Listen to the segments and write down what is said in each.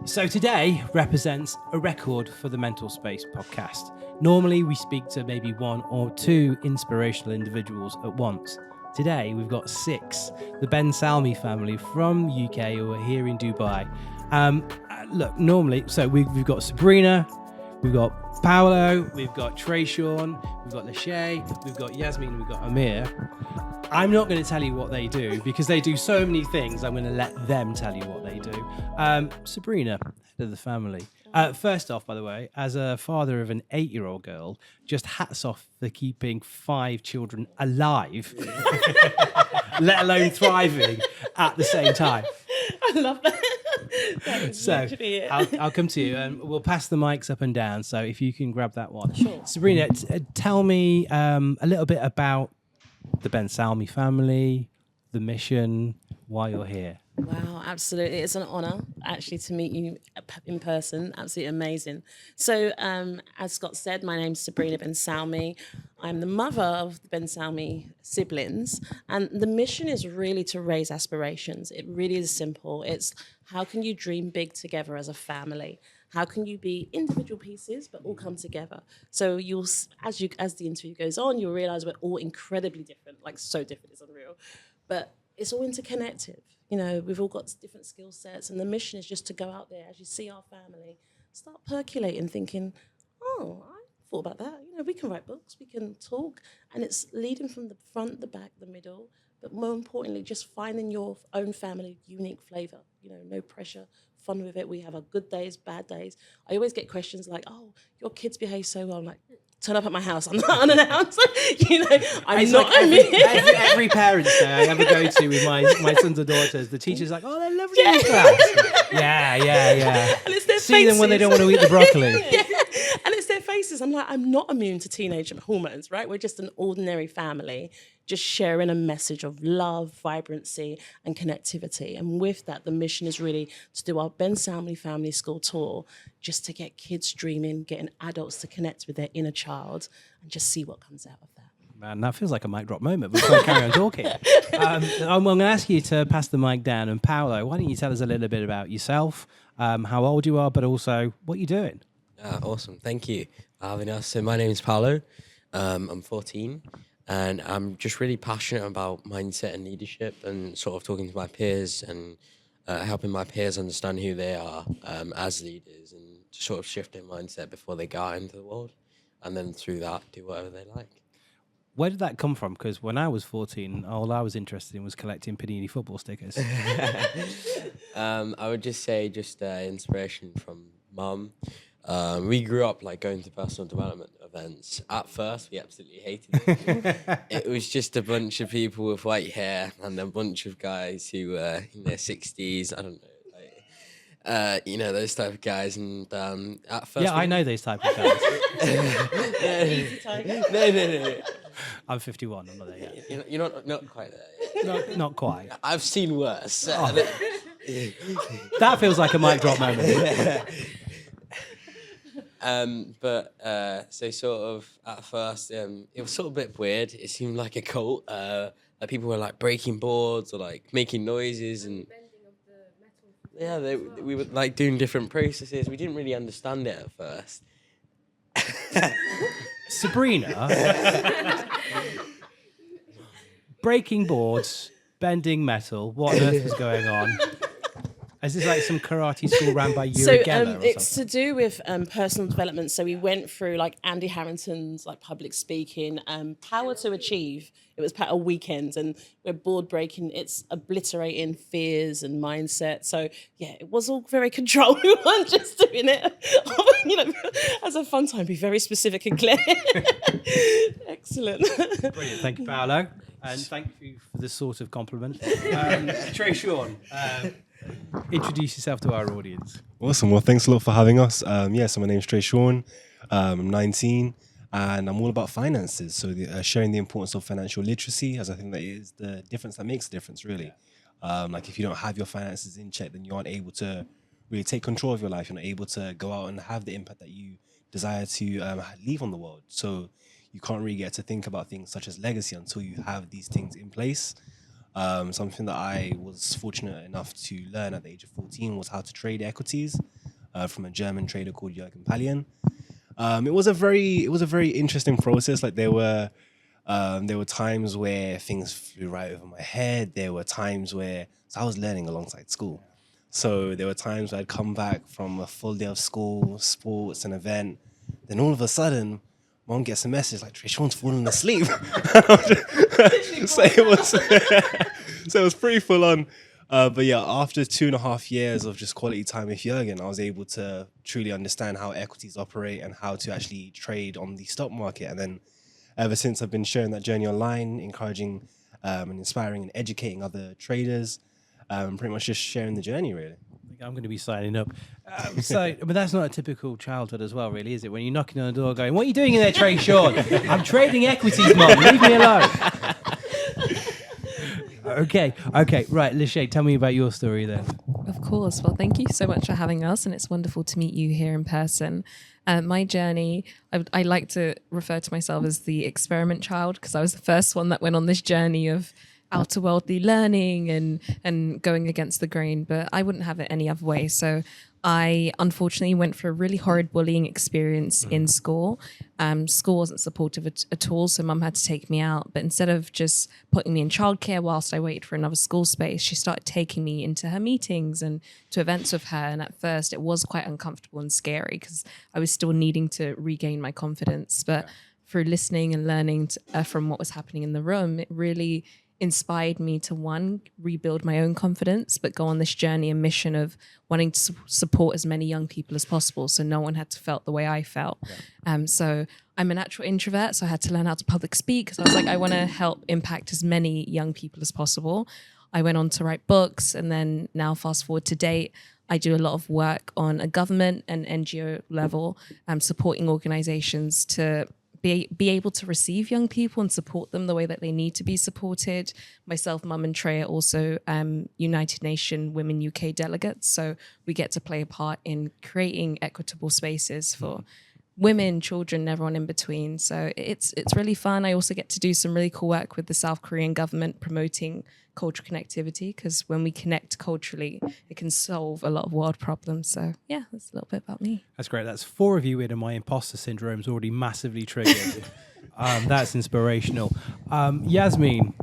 So today represents a record for the Mental Space podcast. Normally we speak to maybe one or two inspirational individuals at once. Today we've got six, the Ben Salmi family from UK who are here in Dubai. Look, normally, so we've got Sabrina, we've got Paolo, we've got Sean, we've got Lashai, we've got Yasmine, we've got Amir. I'm not going to tell you what they do because they do so many things. I'm going to let them tell you what they do. Sabrina, head of the family. First off, by the way, as a father of an 8-year-old girl, just hats off for keeping 5 children alive, let alone thriving at the same time. I love that. So I'll come to you and we'll pass the mics up and down. So if you can grab that one. Sure. Sabrina, tell me a little bit about the Ben Salmi family, the mission, why you're here. Wow, absolutely. It's an honour actually to meet you in person. Absolutely amazing. So as Scott said, my name's Sabrina Ben Salmi. I'm the mother of the Ben Salmi siblings. And the mission is really to raise aspirations. It really is simple. It's how can you dream big together as a family? How can you be individual pieces but all come together? So you'll, as the interview goes on, you'll realise we're all incredibly different, like so different, it's unreal. But it's all interconnected. You know, we've all got different skill sets, and the mission is just to go out there as you see our family, start percolating, thinking, oh, I thought about that. You know, we can write books, we can talk, and it's leading from the front, the back, the middle, but more importantly, just finding your own family unique flavour. You know, no pressure, fun with it. We have our good days, bad days. I always get questions like, oh, your kids behave so well. I'm like, turn up at my house. I'm not unannounced. You know, I'm not. Like every parent's day I ever go to with my sons or daughters, the teacher's like, oh, they're lovely in class. Yeah. And it's their See faces. them when they don't want to eat the broccoli. Yeah. And it's their faces. I'm like, I'm not immune to teenage hormones, right? We're just an ordinary family, just sharing a message of love, vibrancy, and connectivity. And with that, the mission is really to do our Ben Salmi Family School tour, just to get kids dreaming, getting adults to connect with their inner child, and just see what comes out of that. Man, that feels like a mic drop moment. We're going to carry on talking. I'm going to ask you to pass the mic down. And Paolo, why don't you tell us a little bit about yourself, how old you are, but also what you're doing? Awesome. Thank you for having us. So my name is Paolo. I'm 14. And I'm just really passionate about mindset and leadership and sort of talking to my peers and helping my peers understand who they are as leaders and just sort of shift their mindset before they go out into the world. And then through that, do whatever they like. Where did that come from? Because when I was 14, all I was interested in was collecting Panini football stickers. I would just say inspiration from mum. We grew up like going to personal development events. At first, we absolutely hated it. It was just a bunch of people with white hair and a bunch of guys who were in their 60s. I don't know, like, those type of guys. And at first, I know these type of guys. No. I'm 51. I'm not there yet. You're not quite there yet. Not quite. I've seen worse. Oh. That feels like a mic drop moment. So sort of at first, it was sort of a bit weird. It seemed like a cult. Like people were like breaking boards or like making noises and we were like doing different processes. We didn't really understand it at first. Sabrina, breaking boards, bending metal. What on earth is going on? Is this like some karate school run by Yuri Geller or it's something? to do with personal development. So we went through like Andy Harrington's like public speaking, Power to Achieve. It was a weekend, and we're board breaking. It's obliterating fears and mindset. So yeah, it was all very controlled. We weren't just doing it, as a fun time. Be very specific and clear. Excellent. Brilliant. Thank you, Paolo, and thank you for this sort of compliment. Sean. Introduce yourself to our audience. Awesome. Well, thanks a lot for having us. So my name's Sean. I'm 19 and I'm all about finances. So sharing the importance of financial literacy, as I think that is the difference that makes a difference, really. Like if you don't have your finances in check, then you aren't able to really take control of your life. You're not able to go out and have the impact that you desire to leave on the world. So you can't really get to think about things such as legacy until you have these things in place. Something that I was fortunate enough to learn at the age of 14 was how to trade equities from a German trader called Jürgen Palian. It was a very interesting process. Like there were times where things flew right over my head. There were times where I was learning alongside school. So there were times where I'd come back from a full day of school, sports, an event. Then all of a sudden, mom gets a message like, Sean's fallen asleep. So it was, so it was pretty full on. But yeah, after 2.5 years of just quality time with Jürgen, I was able to truly understand how equities operate and how to actually trade on the stock market. And then ever since, I've been sharing that journey online, encouraging and inspiring and educating other traders, pretty much just sharing the journey, really. I'm going to be signing up. But that's not a typical childhood as well, really, is it? When you're knocking on the door going, what are you doing in there, Trey Sean? I'm trading equities, Mom. Leave me alone. Okay. Right, Lashai, tell me about your story then. Of course. Well, thank you so much for having us, and it's wonderful to meet you here in person. My journey, I like to refer to myself as the experiment child because I was the first one that went on this journey of outer worldly learning and going against the grain, but I wouldn't have it any other way. So I unfortunately went through a really horrid bullying experience in school. School wasn't supportive at all, so mum had to take me out. But instead of just putting me in childcare whilst I waited for another school space, she started taking me into her meetings and to events with her. And at first it was quite uncomfortable and scary because I was still needing to regain my confidence. But through listening and learning from what was happening in the room, it really inspired me to, one, rebuild my own confidence, but go on this journey and mission of wanting to support as many young people as possible so no one had to felt the way I felt. So I'm a natural introvert, so I had to learn how to public speak because I was like, I want to help impact as many young people as possible. I went on to write books, and then now fast forward to date, I do a lot of work on a government and NGO level, supporting organizations to be able to receive young people and support them the way that they need to be supported. Myself, Mum and Trey are also United Nations Women UK delegates, so we get to play a part in creating equitable spaces for women, children, and everyone in between. So it's really fun. I also get to do some really cool work with the South Korean government promoting cultural connectivity, because when we connect culturally, it can solve a lot of world problems. So yeah, that's a little bit about me. That's great. That's 4 of you in, and my imposter syndrome's already massively triggered. That's inspirational. Yasmine,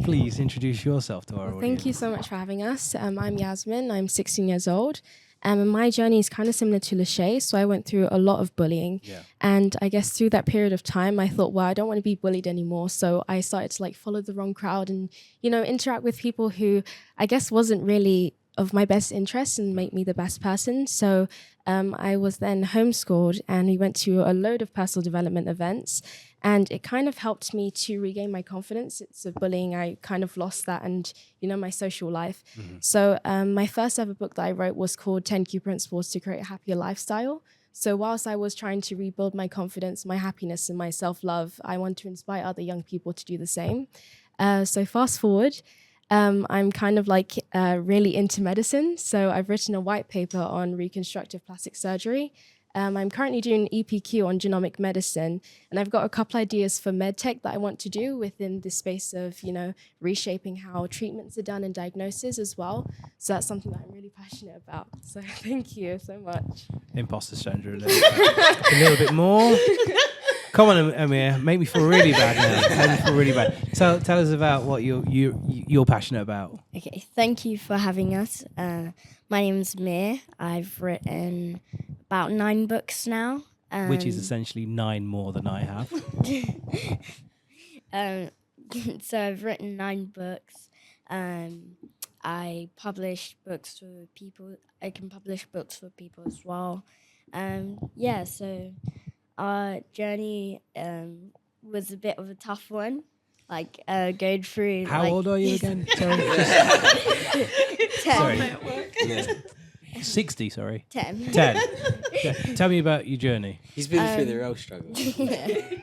please introduce yourself to our audience. Thank you so much for having us. I'm Yasmine. I'm 16 years old. And my journey is kind of similar to Lashai. So I went through a lot of bullying. Yeah. And I guess through that period of time, I thought, well, I don't want to be bullied anymore. So I started to follow the wrong crowd and, interact with people who I guess wasn't really of my best interest and make me the best person. So I was then homeschooled, and we went to a load of personal development events. And it kind of helped me to regain my confidence. It's a bullying. I kind of lost that and, my social life. Mm-hmm. So my first ever book that I wrote was called 10 Key Principles to Create a Happier Lifestyle. So whilst I was trying to rebuild my confidence, my happiness and my self-love, I want to inspire other young people to do the same. So fast forward, I'm kind of really into medicine. So I've written a white paper on reconstructive plastic surgery. I'm currently doing EPQ on genomic medicine, and I've got a couple ideas for medtech that I want to do within the space of, reshaping how treatments are done and diagnosis as well. So that's something that I'm really passionate about. So thank you so much. Imposter syndrome. A little bit more. Come on, Amir, make me feel really bad now. Make me feel really bad. Tell us about what you're passionate about. Okay, thank you for having us. My name's Amir. I've written about 9 books now. Which is essentially 9 more than I have. So I've written 9 books. I publish books for people. I can publish books for people as well. So our journey was a bit of a tough one. Going through... How old are you again? Sorry. 10. Sorry. 60, sorry. 10. 10. Yeah. Tell me about your journey. He's been through the real struggle. The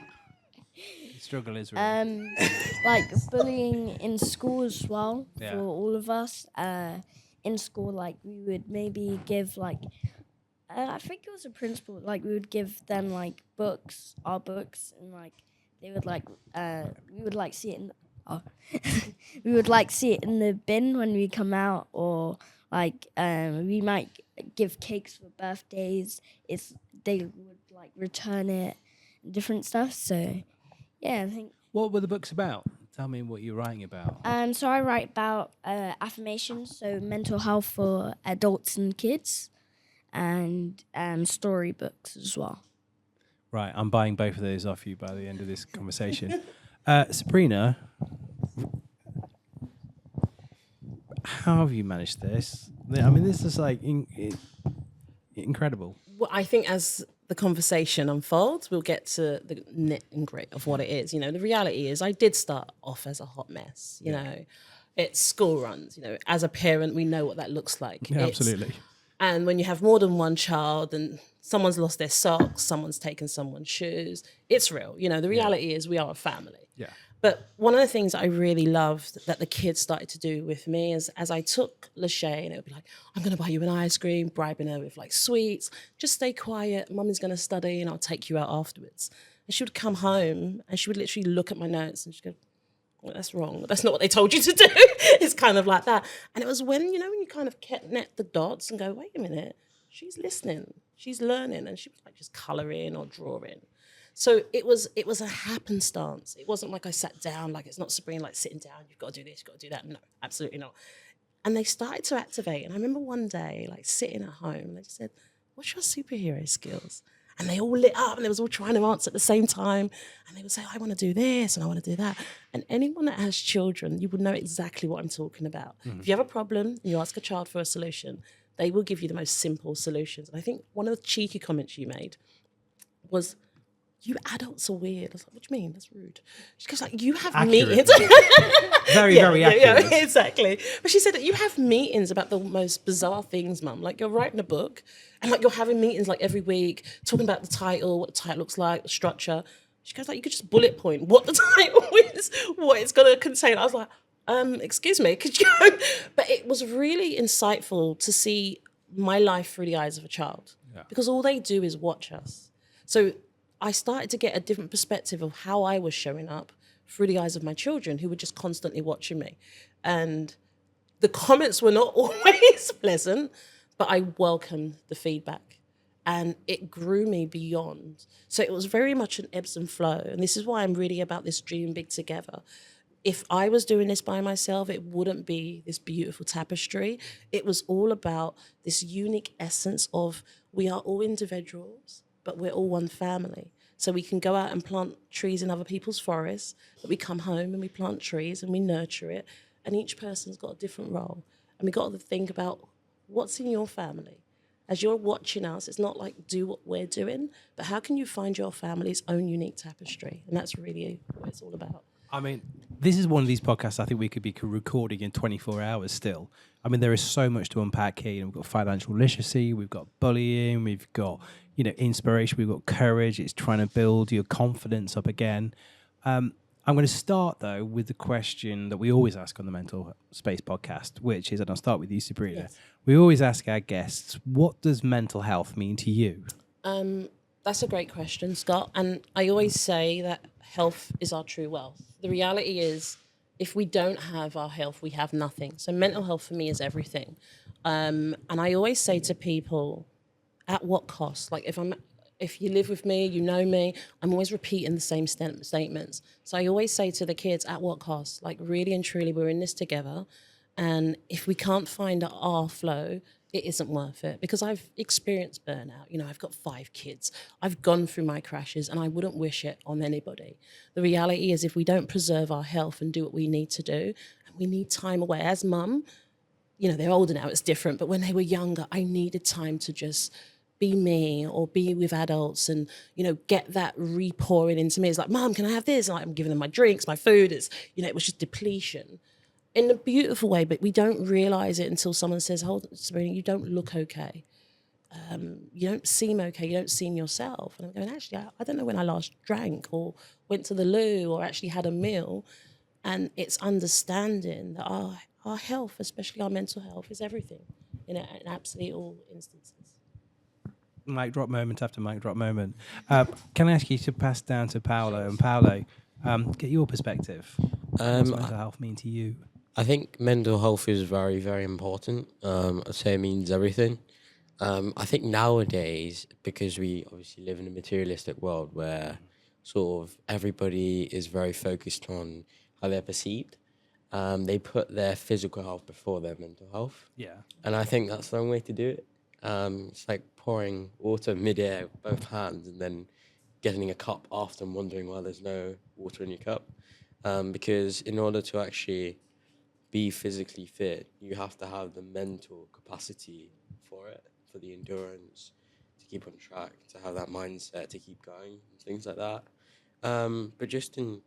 struggle is real. Bullying in school as well, for all of us. In school, we would maybe give, I think it was a principal, we would give them, books, our books, and, they would, we would, see it in oh, we would like see it in the bin when we come out, or like we might give cakes for birthdays if they would like return it, different stuff. So yeah, I think. What were the books about? Tell me what you're writing about. So I write about affirmations, so mental health for adults and kids, and storybooks as well. Right, I'm buying both of those off you by the end of this conversation. Sabrina, how have you managed this? I mean, this is like incredible. Well, I think as the conversation unfolds, we'll get to the nit and grit of what it is. You know, the reality is I did start off as a hot mess. You know, it's school runs. You know, as a parent, we know what that looks like. Yeah, absolutely. And when you have more than one child and someone's lost their socks, someone's taken someone's shoes, it's real. You know, the reality is we are a family. Yeah. But one of the things I really loved that the kids started to do with me is as I took Lashai, and it would be like, I'm going to buy you an ice cream, bribing her with like sweets, just stay quiet, Mummy's going to study and I'll take you out afterwards. And she would come home and she would literally look at my notes and she'd go, well, that's wrong. That's not what they told you to do. It's kind of like that. And it was when, you know, when you kind of connect the dots and go, wait a minute, she's listening, she's learning. And she was like just colouring or drawing. So it was a happenstance. It wasn't like I sat down, like it's not Sabrina, like sitting down, you've got to do this, you've got to do that. No, absolutely not. And they started to activate. And I remember one day, like sitting at home, and they just said, what's your superhero skills? And they all lit up and they was all trying to answer at the same time. And they would say, I want to do this and I want to do that. And anyone that has children, you would know exactly what I'm talking about. Mm-hmm. If you have a problem and you ask a child for a solution, they will give you the most simple solutions. And I think one of the cheeky comments you made was, you adults are weird. I was like, what do you mean? That's rude. She goes like, you have meetings. Very accurate. Yeah, exactly. But she said that you have meetings about the most bizarre things, Mum. Like you're writing a book and like you're having meetings like every week, talking about the title, what the title looks like, the structure. She goes like, you could just bullet point what the title is, what it's going to contain. I was like, excuse me, could you go? But it was really insightful to see my life through the eyes of a child because all they do is watch us. So I started to get a different perspective of how I was showing up through the eyes of my children who were just constantly watching me. And the comments were not always pleasant, but I welcomed the feedback and it grew me beyond. So it was very much an ebbs and flow. And this is why I'm really about this dream big together. If I was doing this by myself, it wouldn't be this beautiful tapestry. It was all about this unique essence of we are all individuals, but we're all one family. So we can go out and plant trees in other people's forests, but we come home and we plant trees and we nurture it. And each person's got a different role. And we got to think about what's in your family. As you're watching us, it's not like do what we're doing, but how can you find your family's own unique tapestry? And that's really what it's all about. I mean, this is one of these podcasts I think we could be recording in 24 hours still. I mean, there is so much to unpack here. You know, we've got financial literacy, we've got bullying, we've got, you know, inspiration, we've got courage. It's trying to build your confidence up again. I'm going to start, though, with the question that we always ask on the Mental Space podcast, which is, and I'll start with you, Sabrina. Yes. We always ask our guests, what does mental health mean to you? That's a great question, Scott. And I always say that health is our true wealth. The reality is, if we don't have our health, we have nothing. So mental health for me is everything. And I always say to people, at what cost? Like if you live with me, you know me, I'm always repeating the same statements. So I always say to the kids, at what cost? Like really and truly, we're in this together. And if we can't find our flow, it isn't worth it, because I've experienced burnout. You know, I've got 5 kids. I've gone through my crashes and I wouldn't wish it on anybody. The reality is if we don't preserve our health and do what we need to do, and we need time away. As mum, you know, they're older now, it's different, but when they were younger, I needed time to just be me or be with adults and, you know, get that re-pouring into me. It's like, Mum, can I have this? And I'm giving them my drinks, my food. It's, you know, it was just depletion. In a beautiful way, but we don't realize it until someone says, hold on, Sabrina, you don't look okay. You don't seem okay. You don't seem yourself. And I'm going, actually, I don't know when I last drank or went to the loo or actually had a meal. And it's understanding that our health, especially our mental health, is everything in absolutely all instances. Mic drop moment after mic drop moment. Can I ask you to pass down to Paolo? And Paolo, get your perspective. What's mental health mean to you? I think mental health is very, very important. I'd say it means everything. I think nowadays, because we obviously live in a materialistic world where sort of everybody is very focused on how they're perceived, they put their physical health before their mental health. Yeah. And I think that's the wrong way to do it. It's like pouring water mid-air with both hands and then getting a cup after and wondering why there's no water in your cup. Because in order to actually be physically fit, you have to have the mental capacity for it, for the endurance, to keep on track, to have that mindset, to keep going, and things like that. But just in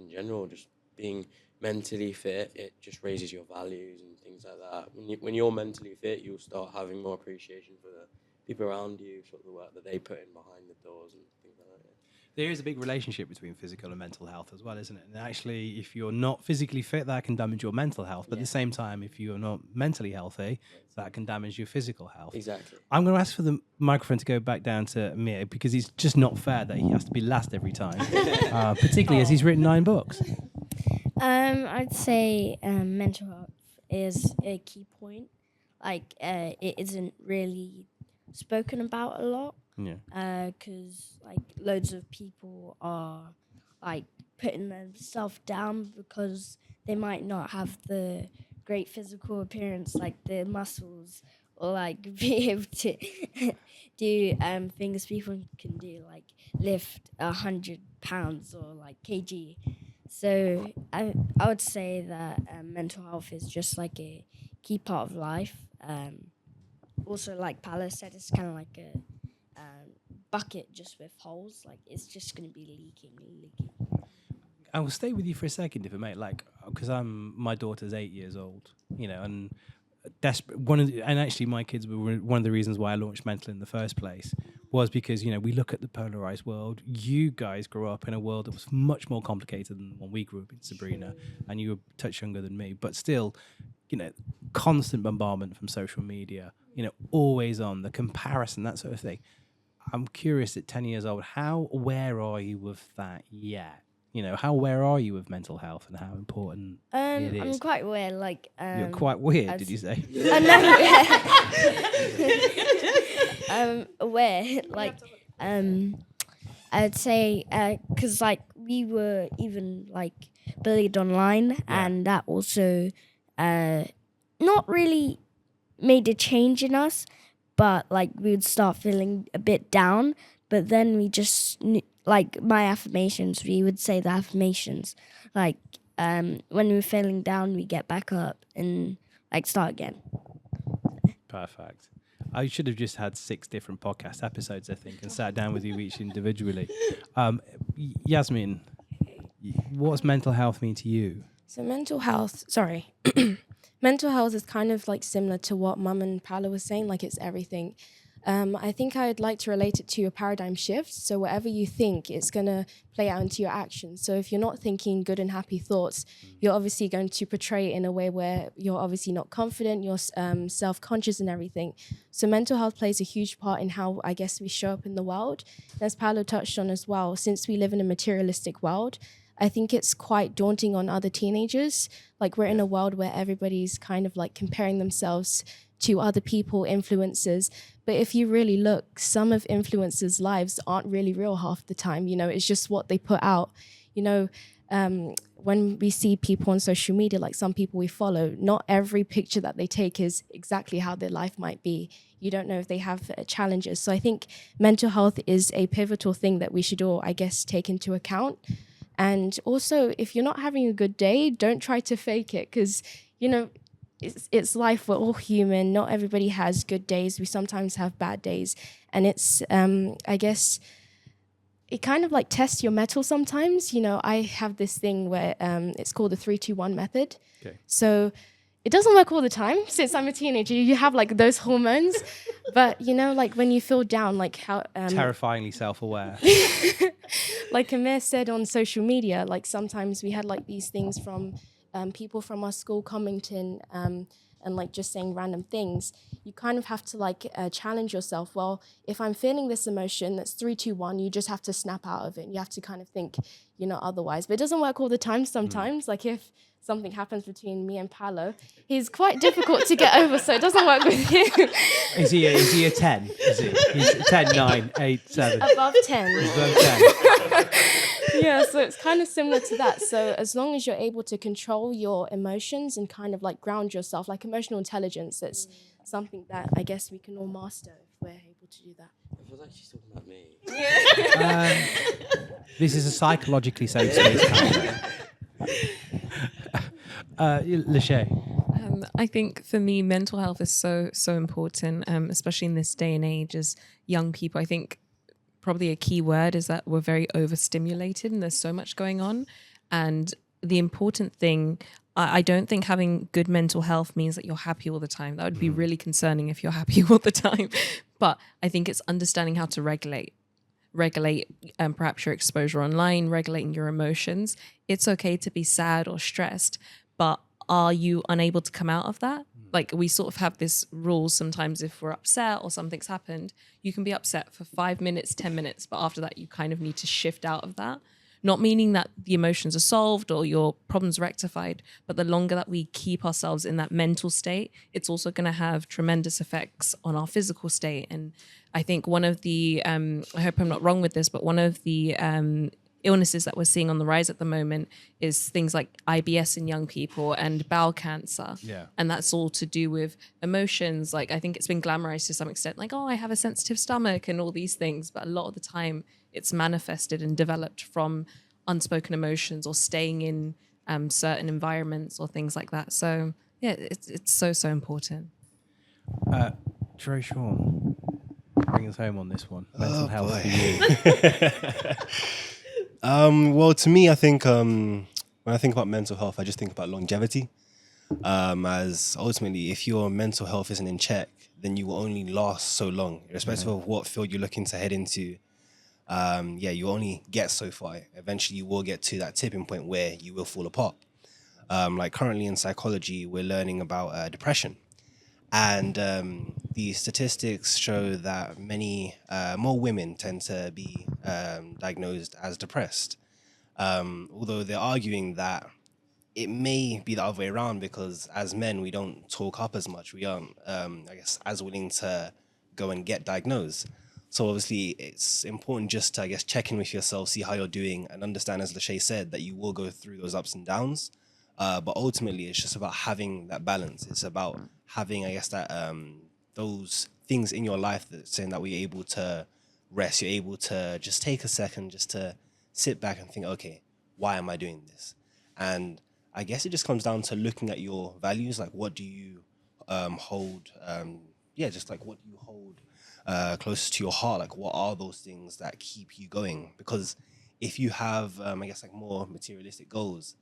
general, just being mentally fit, it just raises your values and things like that. When you're mentally fit, you'll start having more appreciation for the people around you, sort of the work that they put in behind the doors and things like that. There is a big relationship between physical and mental health as well, isn't it? And actually, if you're not physically fit, that can damage your mental health. But at the same time, if you're not mentally healthy, that can damage your physical health. Exactly. I'm going to ask for the microphone to go back down to Amir because it's just not fair that he has to be last every time, particularly as he's written 9 books. I'd say mental health is a key point. Like, it isn't really spoken about a lot. Yeah. Because like loads of people are like putting themselves down because they might not have the great physical appearance, like the muscles, or like be able to do things people can do, like lift 100 pounds or like kg. So I would say that mental health is just like a key part of life. Also, like Paolo said, it's kind of like a bucket just with holes. Like it's just going to be leaking. I will stay with you for a second, if I may, like, because my daughter's 8 years old, you know, and desperate. And actually, my kids were one of the reasons why I launched Mentl in the first place was because, you know, we look at the polarized world. You guys grew up in a world that was much more complicated than the one we grew up in, Sabrina, and you were a touch younger than me, but still, you know, constant bombardment from social media, you know, always on the comparison, that sort of thing. I'm curious at 10 years old, how aware are you of that yet? You know, how aware are you of mental health and how important it is? I'm quite aware, like... You're quite weird, did you say? I'm aware, like, I'd say, because, like, we were even, like, bullied online, and that also not really made a change in us, but, like, we would start feeling a bit down, but then we just... like my affirmations, we would say the affirmations. Like when we're feeling down, we get back up and like start again. Perfect. I should have just had 6 different podcast episodes, I think, and sat down with you each individually. Yasmine, what's mental health mean to you? So mental health is kind of like similar to what Mum and Paolo was saying, like it's everything. I think I'd like to relate it to your paradigm shift. So whatever you think, it's going to play out into your actions. So if you're not thinking good and happy thoughts, you're obviously going to portray it in a way where you're obviously not confident, you're self-conscious and everything. So mental health plays a huge part in how, I guess, we show up in the world. As Paolo touched on as well, since we live in a materialistic world, I think it's quite daunting on other teenagers. Like we're in a world where everybody's kind of like comparing themselves to other people, influencers. But if you really look, some of influencers' lives aren't really real half the time. You know, it's just what they put out. You know, when we see people on social media, like some people we follow, not every picture that they take is exactly how their life might be. You don't know if they have challenges. So I think mental health is a pivotal thing that we should all, I guess, take into account. And also, if you're not having a good day, don't try to fake it because, you know, it's life. We're all human. Not everybody has good days. We sometimes have bad days. And it's, I guess, it kind of like tests your mettle sometimes. You know, I have this thing where it's called the 3-2-1 method. Okay. So it doesn't work all the time. Since I'm a teenager, you have like those hormones. But, you know, like when you feel down, like how... terrifyingly self-aware. Like Amir said on social media, like sometimes we had like these things from... people from our school commenting and like just saying random things, you kind of have to like challenge yourself. Well, if I'm feeling this emotion that's 3, 2, 1, you just have to snap out of it. You have to kind of think, otherwise. But it doesn't work all the time sometimes. Like if something happens between me and Paolo, he's quite difficult to get over, so it doesn't work with you. Is he a 10? Is he? He's 10, 9, 8, 7. Above 10. He's above 10. Yeah, so it's kind of similar to that. So as long as you're able to control your emotions and kind of like ground yourself, like emotional intelligence, it's something that I guess we can all master if we're able to do that. I feel like she's talking about me. This is a psychologically safe space. Lashai. I think for me, mental health is so important, especially in this day and age as young people. I think probably a key word is that we're very overstimulated and there's so much going on. And the important thing, I don't think having good mental health means that you're happy all the time. That would be really concerning if you're happy all the time. But I think it's understanding how to regulate perhaps your exposure online, regulating your emotions. It's okay to be sad or stressed, but are you unable to come out of that? Like we sort of have this rule sometimes if we're upset or something's happened, you can be upset for 5 minutes, 10 minutes, but after that you kind of need to shift out of that. Not meaning that the emotions are solved or your problems rectified, but the longer that we keep ourselves in that mental state, it's also going to have tremendous effects on our physical state. And I think one of the, I hope I'm not wrong with this, but one of the illnesses that we're seeing on the rise at the moment is things like IBS in young people and bowel cancer. Yeah. And that's all to do with emotions. Like I think it's been glamorized to some extent, like, oh, I have a sensitive stomach and all these things. But a lot of the time it's manifested and developed from unspoken emotions or staying in certain environments or things like that. So yeah, it's so important. Trey Sean, bring us home on this one. Mental health boy. for you. Well, to me, I think when I think about mental health, I just think about longevity. As ultimately, if your mental health isn't in check, then you will only last so long, irrespective of what field you're looking to head into. You only get so far. Eventually, you will get to that tipping point where you will fall apart. Like currently in psychology, we're learning about depression. And the statistics show that many more women tend to be diagnosed as depressed. Although they're arguing that it may be the other way around because as men, we don't talk up as much. We aren't, I guess, as willing to go and get diagnosed. So obviously, it's important just to, I guess, check in with yourself, see how you're doing, and understand, as Lashai said, that you will go through those ups and downs. But ultimately, it's just about having that balance. It's about having, I guess, that those things in your life that saying that we're able to rest. You're able to just take a second, just to sit back and think, okay, why am I doing this? And I guess it just comes down to looking at your values. Like, what do you hold? Just like what do you hold closest to your heart? Like, what are those things that keep you going? Because if you have, I guess, like more materialistic goals,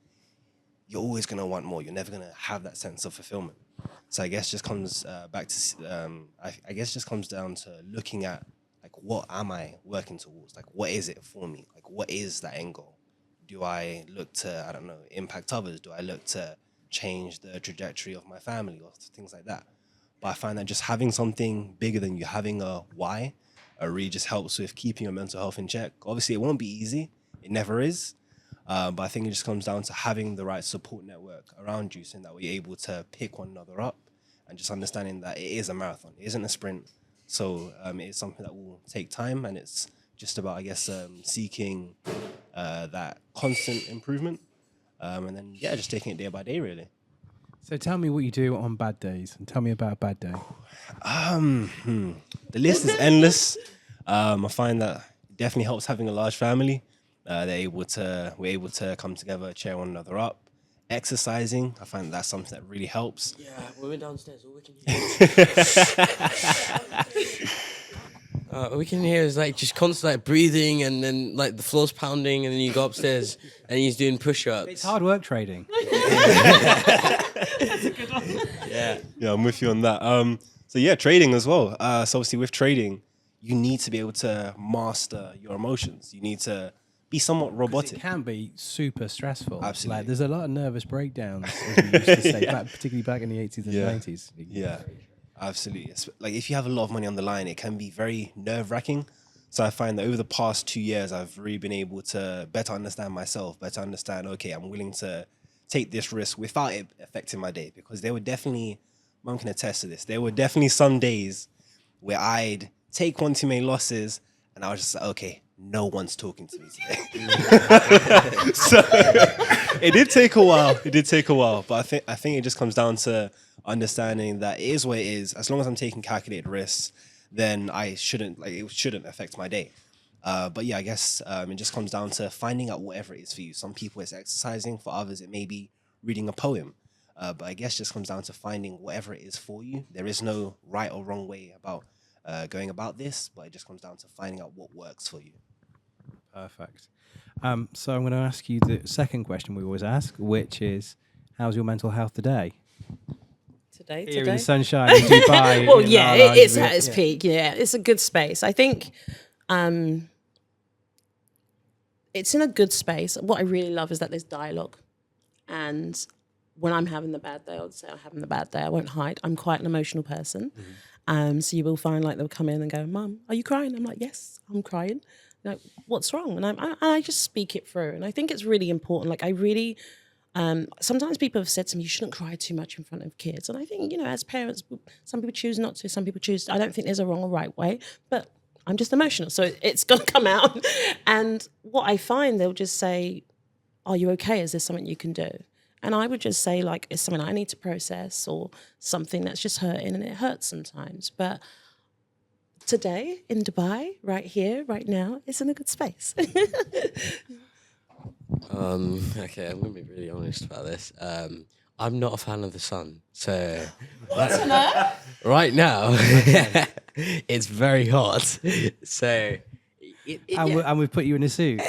you're always going to want more. You're never going to have that sense of fulfillment. So I guess just comes back to, I guess just comes down to looking at, like, what am I working towards? Like, what is it for me? Like, what is that end goal? Do I look to, I don't know, impact others? Do I look to change the trajectory of my family or things like that? But I find that just having something bigger than you, having a why, really just helps with keeping your mental health in check. Obviously, it won't be easy. It never is. But I think it just comes down to having the right support network around you so that we're able to pick one another up and just understanding that it is a marathon. It isn't a sprint. So it is something that will take time, and it's just about, I guess, seeking that constant improvement. And then, just taking it day by day, really. So tell me what you do on bad days, and tell me about a bad day. The list is endless. I find that it definitely helps having a large family. We're able to come together, cheer one another up. Exercising, I find that's something that really helps. Yeah, when we're downstairs, all we can hear all we can hear is like just constant like breathing, and then like the floor's pounding, and then you go upstairs and he's doing push-ups. It's hard work trading. That's a good one. Yeah, I'm with you on that. Trading as well. So obviously with trading, you need to be able to master your emotions. You need to be somewhat 'Cause robotic. it can be super stressful. Absolutely. Like, there's a lot of nervous breakdowns, as we used to say, particularly back in the 80s and Yeah. 90s. Yeah, absolutely. Like if you have a lot of money on the line, it can be very nerve-wracking. So I find that over the past 2 years, I've really been able to better understand myself, better understand, okay, I'm willing to take this risk without it affecting my day. Because there were definitely, Mum can attest to this, there were definitely some days where I'd take one too many losses and I was just like, okay, no one's talking to me today. So it did take a while. It did take a while. But I think it just comes down to understanding that it is what it is. As long as I'm taking calculated risks, then it shouldn't affect my day. But yeah, I guess it just comes down to finding out whatever it is for you. Some people it's exercising, for others it may be reading a poem. But I guess it just comes down to finding whatever it is for you. There is no right or wrong way about going about this, but it just comes down to finding out what works for you. Perfect. So I'm going to ask you the second question we always ask, which is, how's your mental health today? Today. Here in the sunshine in Dubai. Well, in yeah, our lives, it's at its peak. Yeah, it's a good space. I think it's in a good space. What I really love is that there's dialogue. And when I'm having the bad day, I would say I'm having the bad day. I won't hide. I'm quite an emotional person. So you will find like they'll come in and go, Mum, are you crying? I'm like, yes, I'm crying. Like, what's wrong? And I just speak it through. And I think it's really important. Like I really... sometimes people have said to me, you shouldn't cry too much in front of kids. And I think, as parents, some people choose not to, some people choose, I don't think there's a wrong or right way, but I'm just emotional. So it's going to come out. And what I find, they'll just say, are you okay? Is there something you can do? And I would just say, like, it's something I need to process or something that's just hurting, and it hurts sometimes. But today in Dubai, right here, right now, it's in a good space. Okay, I'm gonna be really honest about this. I'm not a fan of the sun, so right now it's very hot. So And we've put you in a suit.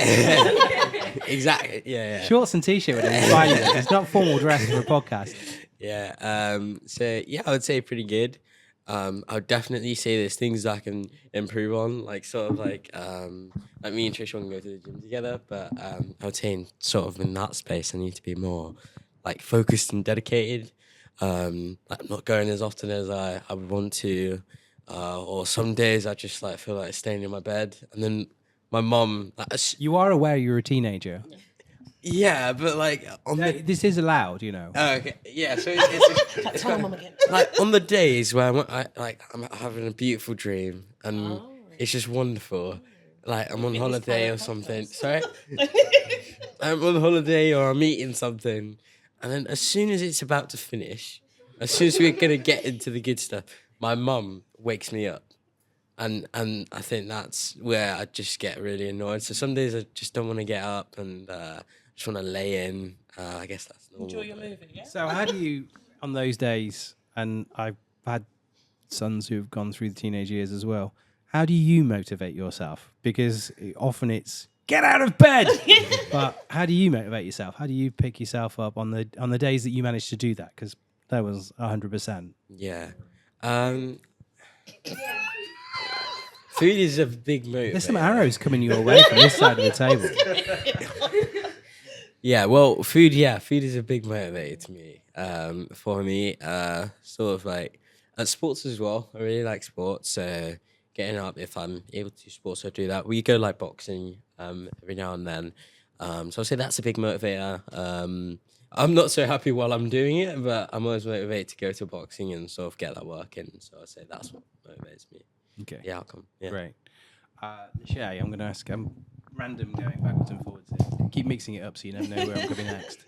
exactly, yeah. Shorts and t-shirt would be fine. It's not formal dress for a podcast. Yeah. So yeah, I would say pretty good. I would definitely say there's things that I can improve on, like sort of like me and Trish can go to the gym together, but I would say in that space I need to be more like focused and dedicated. Like not going as often as I would want to, or some days I just like feel like staying in my bed, and then my mum. You are aware you're a teenager. Yeah, but like This is allowed, Oh, okay. Yeah, so it's Tell Mum again. like on the days where I'm having a beautiful dream and it's just wonderful. Like I'm on holiday or something. Sorry, I'm on holiday or I'm eating something, and then as soon as it's about to finish, as soon as we're gonna get into the good stuff, my mum wakes me up, and I think that's where I just get really annoyed. So some days I just don't want to get up and. Just want to lay in. I guess that's normal. Enjoy your movie, yeah? So how do you, on those days, and I've had sons who've gone through the teenage years as well, how do you motivate yourself? Because often it's, get out of bed! But how do you motivate yourself? How do you pick yourself up on the days that you manage to do that? Because that was 100%. Yeah. Food is a big motivator. There's some arrows coming your way from this side of the table. Yeah, well, food is a big motivator to me. For me, sort of like, and sports as well. I really like sports. So getting up, if I'm able to do sports, I do that. We go like boxing every now and then. So I'll say that's a big motivator. I'm not so happy while I'm doing it, but I'm always motivated to go to boxing and sort of get that work in. So I'll say that's what motivates me. Okay. The outcome. Yeah. Great. Lashai, I'm going to ask, random going backwards and forwards here. Keep mixing it up so you never know where I'm coming next.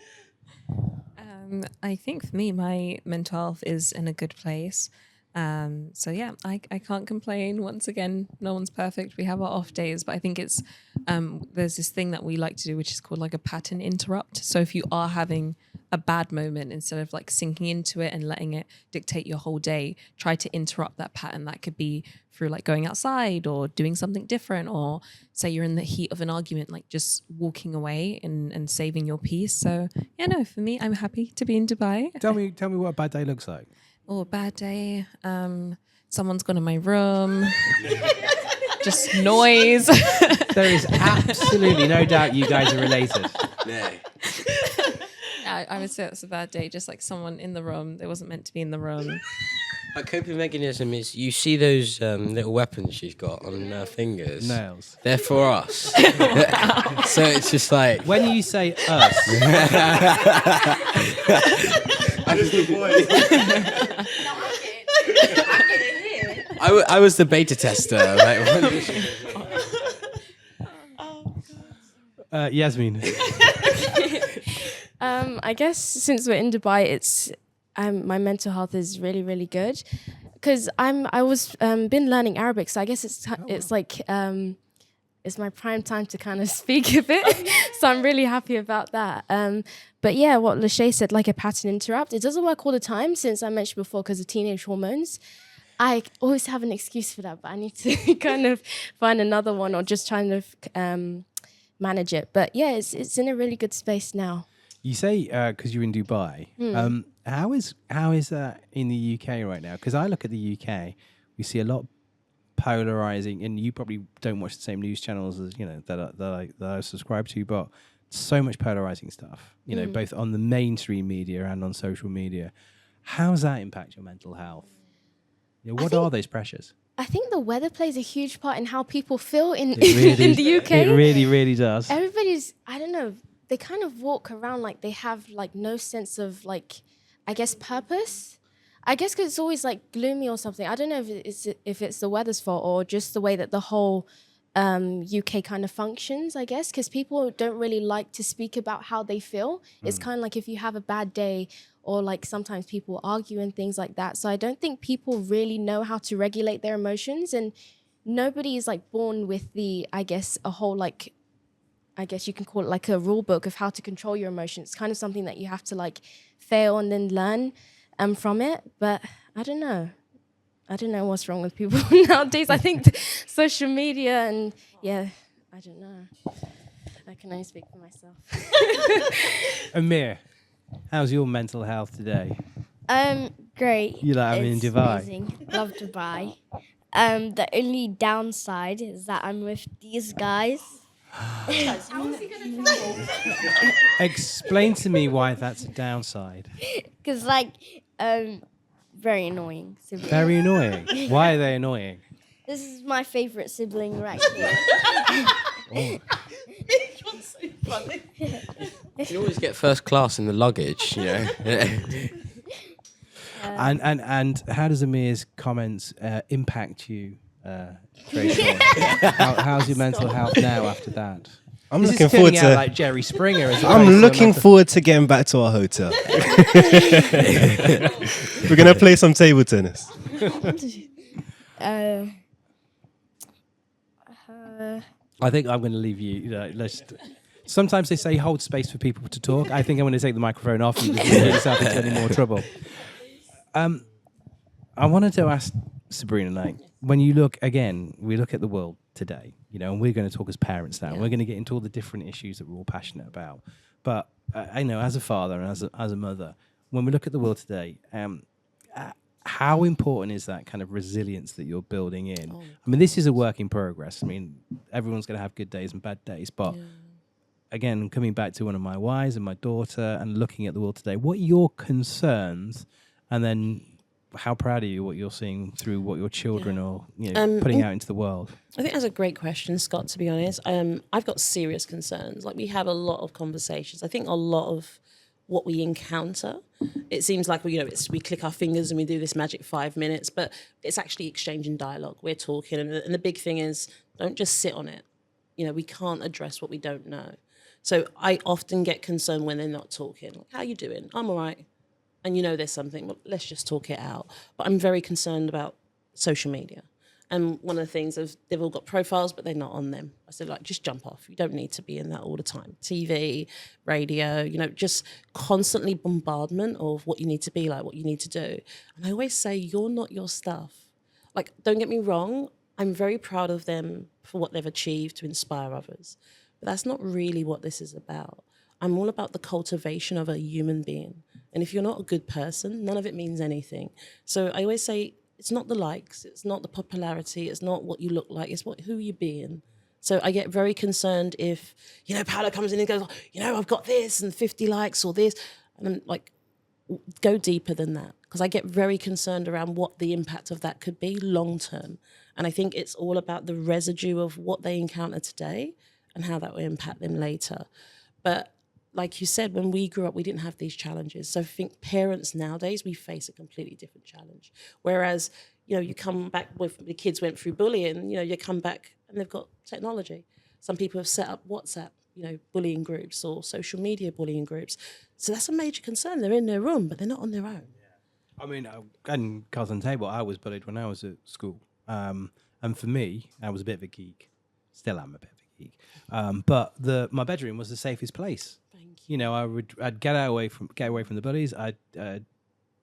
I think for me, my mental health is in a good place. So yeah, I can't complain. Once again, no one's perfect. We have our off days, but I think it's there's this thing that we like to do, which is called like a pattern interrupt. So if you are having a bad moment, instead of like sinking into it and letting it dictate your whole day, try to interrupt that pattern. That could be through like going outside or doing something different, or say you're in the heat of an argument, like just walking away and saving your peace. So yeah, no, for me, I'm happy to be in Dubai. Tell me what a bad day looks like. Oh, bad day. Someone's gone in my room. just noise. There is absolutely no doubt you guys are related. No. I would say that's a bad day. Just like someone in the room, they wasn't meant to be in the room. My coping mechanism is you see those little weapons she's got on her fingers. Nails. They're for us. So it's just like When you say us, I was the beta tester. Yasmine. I guess since we're in Dubai, it's my mental health is really, really good because I was been learning Arabic, so I guess it's like it's my prime time to kind of speak a bit. So I'm really happy about that. But yeah, what Lashai said, like a pattern interrupt, it doesn't work all the time since I mentioned before because of teenage hormones. I always have an excuse for that, but I need to kind of find another one or just trying to manage it. But yeah, it's in a really good space now. You say because you're in Dubai. How is that in the UK right now? Because I look at the UK, we see a lot polarizing, and you probably don't watch the same news channels as that I subscribe to, but so much polarizing stuff. Both on the mainstream media and on social media. How does that impact your mental health? What are those pressures? I think the weather plays a huge part in how people feel in really, in the UK. It really, really does. Everybody's, I don't know, they kind of walk around like they have like no sense of like, I guess, purpose. I guess because it's always like gloomy or something. I don't know if it's the weather's fault or just the way that the whole UK kind of functions, I guess, because people don't really like to speak about how they feel. It's kind of like if you have a bad day or like sometimes people argue and things like that. So I don't think people really know how to regulate their emotions, and nobody is like born with I guess you can call it like a rule book of how to control your emotions. It's kind of something that you have to like fail and then learn from it. But I don't know what's wrong with people nowadays. I think social media and I don't know. I can only speak for myself. Amir, how's your mental health today? Great. You like having in It's Dubai? amazing. Love Dubai. The only downside is that I'm with these guys. Explain to me why that's a downside. Because, very annoying sibling. Very annoying. Why are they annoying? This is my favourite sibling right here. You always get first class in the luggage, And how does Amir's comments impact you, Tracy? How's your mental health now after that? I'm This looking is forward turning out to. like Jerry Springer. I'm looking forward to getting back to our hotel. We're gonna play some table tennis. I think I'm going to leave you. Sometimes they say hold space for people to talk. I think I'm going to take the microphone off and just get yourself into any more trouble. I wanted to ask Sabrina, like, when you look again, we look at the world today, and we're going to talk as parents now. Yeah. We're going to get into all the different issues that we're all passionate about. But I know, as a father and as a mother, when we look at the world today, how important is that kind of resilience that you're building in? Oh. I mean, this is a work in progress. I mean, everyone's going to have good days and bad days. But again, coming back to one of my wives and my daughter and looking at the world today, what are your concerns? And then how proud are you what you're seeing through what your children are putting out into the world? I think that's a great question, Scott, to be honest. I've got serious concerns. Like, we have a lot of conversations. I think a lot of what we encounter, it seems like we click our fingers and we do this magic 5 minutes, but it's actually exchanging dialogue. We're talking, and the big thing is, don't just sit on it. We can't address what we don't know. So I often get concerned when they're not talking. Like, how you doing? I'm all right. And there's something, well, let's just talk it out. But I'm very concerned about social media. And one of the things is they've all got profiles, but they're not on them. I said, just jump off. You don't need to be in that all the time. TV, radio, just constantly bombardment of what you need to be like, what you need to do. And I always say, you're not your stuff. Like, don't get me wrong. I'm very proud of them for what they've achieved to inspire others. But that's not really what this is about. I'm all about the cultivation of a human being. And if you're not a good person, none of it means anything. So I always say, it's not the likes, it's not the popularity, it's not what you look like, it's who you're being. So I get very concerned if, Paolo comes in and goes, I've got this and 50 likes or this. And I'm like, go deeper than that. Because I get very concerned around what the impact of that could be long term. And I think it's all about the residue of what they encounter today and how that will impact them later. But like you said, when we grew up, we didn't have these challenges. So I think parents nowadays, we face a completely different challenge. Whereas, you come back with the kids went through bullying, you come back and they've got technology. Some people have set up WhatsApp, bullying groups or social media bullying groups. So that's a major concern. They're in their room, but they're not on their own. Yeah. I mean, and cards on the table, I was bullied when I was at school. And for me, I was a bit of a geek. Still am a bit of a geek. But my bedroom was the safest place. Thank you. I'd get away from the bullies. I'd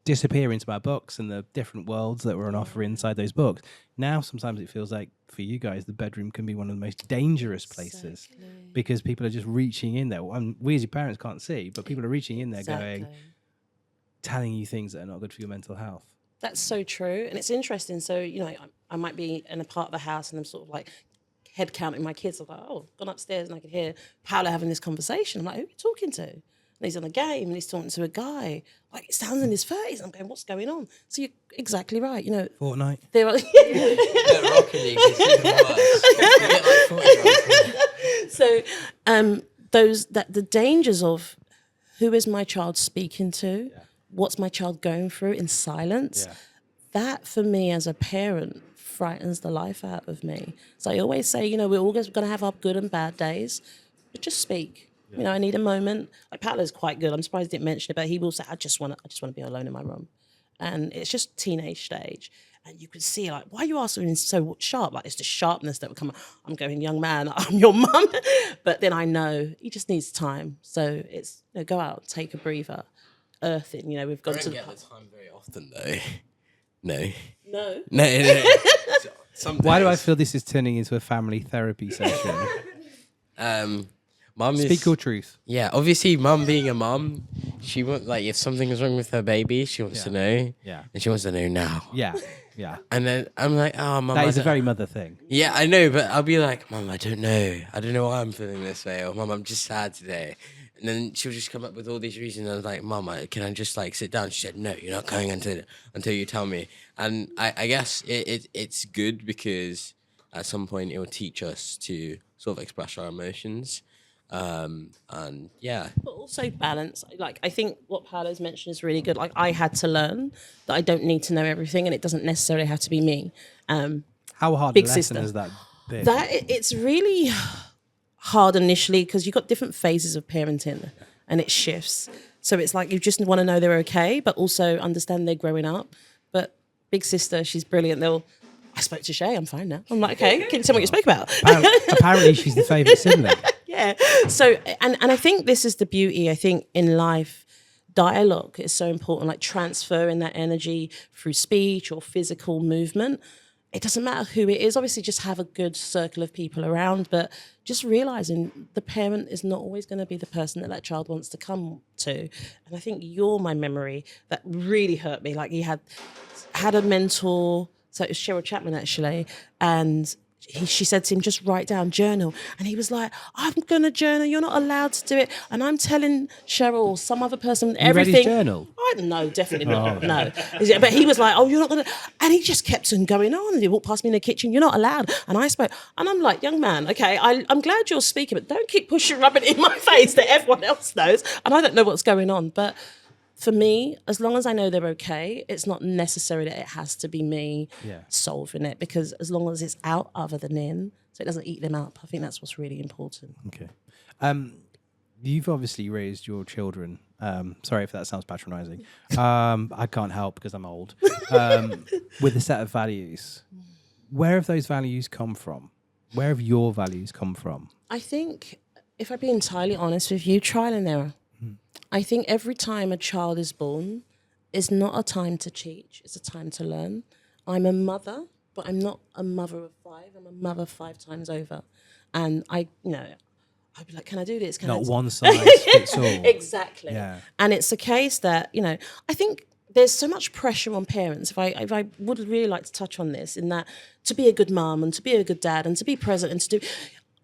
disappear into my books and the different worlds that were on offer inside those books. Now, sometimes it feels like for you guys, the bedroom can be one of the most dangerous places because people are just reaching in there. And we as your parents can't see, but people are reaching in there telling you things that are not good for your mental health. That's so true. And it's interesting. So, I might be in a part of the house and I'm sort of like head counting my kids. I'm like, gone upstairs and I could hear Paolo having this conversation. I'm like, who are you talking to? And he's on a game and he's talking to a guy. Like, it sounds in his face. I'm going, what's going on? So you're exactly right. Fortnite. There are Rocket League is even worse. So the dangers of who is my child speaking to? Yeah. What's my child going through in silence? Yeah. That, for me as a parent, frightens the life out of me. So I always say, we're always going to have our good and bad days, but just speak. Yeah. I need a moment. Like Paolo's quite good. I'm surprised he didn't mention it, but he will say, I just want to be alone in my room. And it's just teenage stage. And you could see, like, why are you asking so sharp? Like, it's the sharpness that would come. I'm going, young man, I'm your mum. But then I know he just needs time. So it's, go out, take a breather, earthing. We've gone to. I don't get the time very often, though. No. Why do I feel this is turning into a family therapy session? Mum Speak your truth. Yeah, obviously, mum being a mum, she wants, like, if something is wrong with her baby, she wants to know. Yeah. And she wants to know now. Yeah. And then I'm like, Mum. That is a very mother thing. Yeah, I know, but I'll be like, Mum, I don't know. I don't know why I'm feeling this way. Or, Mum, I'm just sad today. And then she'll just come up with all these reasons. I was like, Mum, can I just, like, sit down? She said, no, you're not going until you tell me. And I guess it's good because at some point it will teach us to sort of express our emotions. And yeah. But also balance. Like, I think what Paolo's mentioned is really good. Like, I had to learn that I don't need to know everything and it doesn't necessarily have to be me. How hard big a lesson sister. has that been? It's really hard initially because you've got different phases of parenting and it shifts. So it's like you just want to know they're okay, but also understand they're growing up. But big sister, she's brilliant. I spoke to Shay, I'm fine now. I'm like, okay, can you tell me what you spoke about? Apparently she's the favourite sibling. Yeah. So, and I think this is the beauty, I think, in life. Dialogue is so important, like transferring that energy through speech or physical movement. It doesn't matter who it is. Obviously, just have a good circle of people around, but just realising the parent is not always going to be the person that child wants to come to. And I think you're my memory that really hurt me. Like, he had a mentor, so it was Cheryl Chapman, actually, and she said to him, just write down, journal. And he was like, I'm going to journal. You're not allowed to do it. And I'm telling Cheryl or some other person everything. You read his journal? No, definitely not. No. But he was like, you're not going to. And he just kept on going on. And he walked past me in the kitchen. You're not allowed. And I spoke. And I'm like, young man, okay, I'm glad you're speaking, but don't keep rubbing it in my face that everyone else knows. And I don't know what's going on. But for me, as long as I know they're okay, it's not necessary that it has to be me solving it, because as long as it's out other than in, so it doesn't eat them up, I think that's what's really important. Okay. You've obviously raised your children, sorry if that sounds patronising, I can't help because I'm old, with a set of values. Where have those values come from? Where have your values come from? I think, if I be entirely honest with you, trial and error. I think every time a child is born is not a time to teach, it's a time to learn. I'm a mother, but I'm not a mother of 5. I'm a mother 5 times over. And I'd be like, can I do this? Not one size fits all. Exactly. Yeah. And it's a case that, I think there's so much pressure on parents. If I would really like to touch on this, in that to be a good mum and to be a good dad and to be present and to do,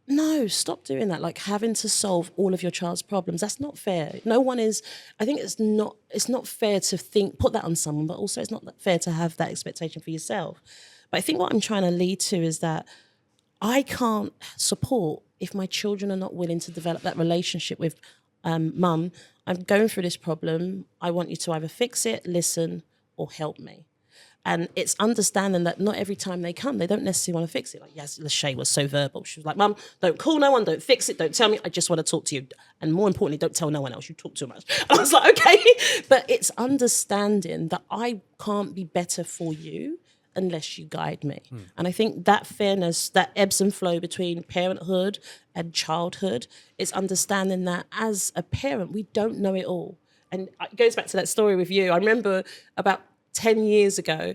no, stop doing that. Like having to solve all of your child's problems. That's not fair. No one is, I think it's not fair to put that on someone, but also it's not fair to have that expectation for yourself. But I think what I'm trying to lead to is that I can't support if my children are not willing to develop that relationship with mum. I'm going through this problem. I want you to either fix it, listen, or help me. And it's understanding that not every time they come, they don't necessarily want to fix it. Like, yes, Lashai was so verbal. She was like, Mum, don't call no one, don't fix it, don't tell me. I just want to talk to you. And more importantly, don't tell no one else. You talk too much. And I was like, okay. But it's understanding that I can't be better for you unless you guide me. And I think that fairness, that ebbs and flow between parenthood and childhood, is understanding that as a parent, we don't know it all. And it goes back to that story with you. I remember about 10 years ago,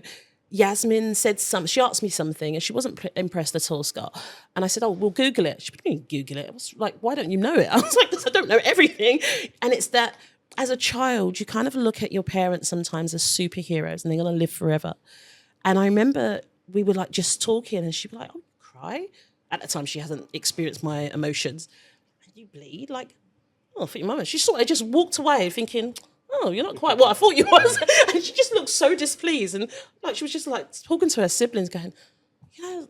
Yasmine said something. She asked me something and she wasn't impressed at all, Scott. And I said, oh, we'll Google it. She said, Google it. I was like, why don't you know it? I was like, because I don't know everything. And it's that as a child, you kind of look at your parents sometimes as superheroes and they're going to live forever. And I remember we were like just talking and she'd be like, oh, you cry? At the time, she hasn't experienced my emotions. And you bleed? Like, oh, for your mum. She sort of just walked away thinking, oh, you're not quite what I thought you was. And she just looked so displeased. And like she was just like talking to her siblings going, you know,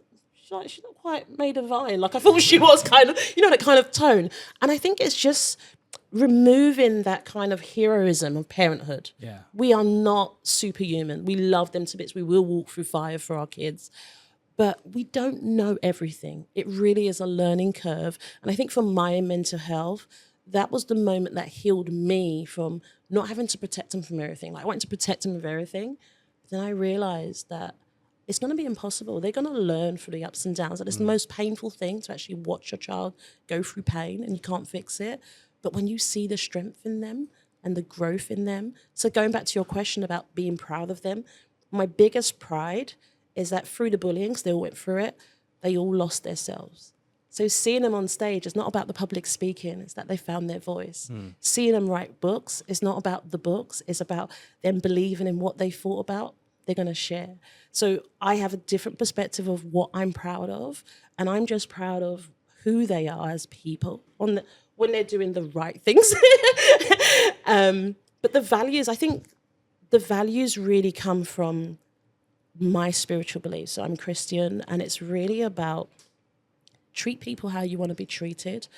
she's not quite made of iron. Like I thought she was, kind of, you know, that kind of tone. And I think it's just removing that kind of heroism of parenthood. Yeah. We are not superhuman. We love them to bits. We will walk through fire for our kids. But we don't know everything. It really is a learning curve. And I think for my mental health, that was the moment that healed me from not having to protect them from everything. Like I wanted to protect them of everything. But then I realized that it's going to be impossible. They're going to learn through the ups and downs. And it's the most painful thing to actually watch your child go through pain and you can't fix it. But when you see the strength in them and the growth in them. So going back to your question about being proud of them, my biggest pride is that through the bullying, 'cause they all went through it, they all lost themselves. So seeing them on stage is not about the public speaking, it's that they found their voice. Seeing them write books is not about the books, it's about them believing in what they thought about, they're going to share. So I have a different perspective of what I'm proud of, and I'm just proud of who they are as people when they're doing the right things. But the values, I think the values really come from my spiritual beliefs. So I'm Christian, and it's really about treat people how you want to be treated.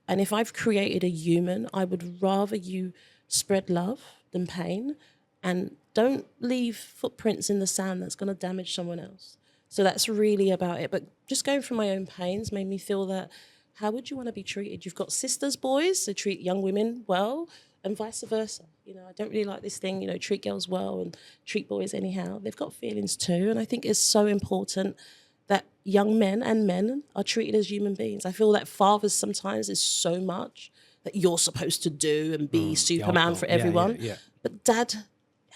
And if I've created a human, I would rather you spread love than pain, and don't leave footprints in the sand that's going to damage someone else. So that's really about it. But just going through my own pains made me feel that how would you want to be treated? You've got sisters, boys, so treat young women well, and vice versa. You know, I don't really like this thing, you know, treat girls well and treat boys anyhow. They've got feelings too. And I think it's so important that young men and men are treated as human beings. I feel that fathers sometimes is so much that you're supposed to do and be Superman for everyone. Yeah. But dad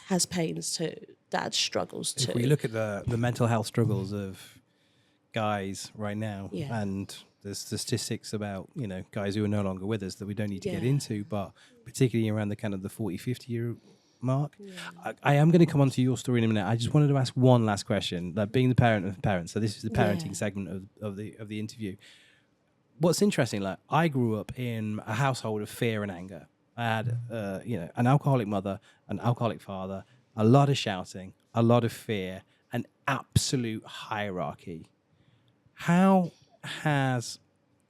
has pains too. Dad struggles too. If we look at the mental health struggles of guys right now, Yeah. and there's statistics about, you know, guys who are no longer with us that we don't need to get Yeah. into, but particularly around the kind of the 40, 50 year mark. I am going to come on to your story in a minute. I just wanted to ask one last question, like being the parent of parents. So this is the parenting segment of the interview. What's interesting, like I grew up in a household of fear and anger. I had, an alcoholic mother, an alcoholic father, a lot of shouting, a lot of fear, an absolute hierarchy. How has,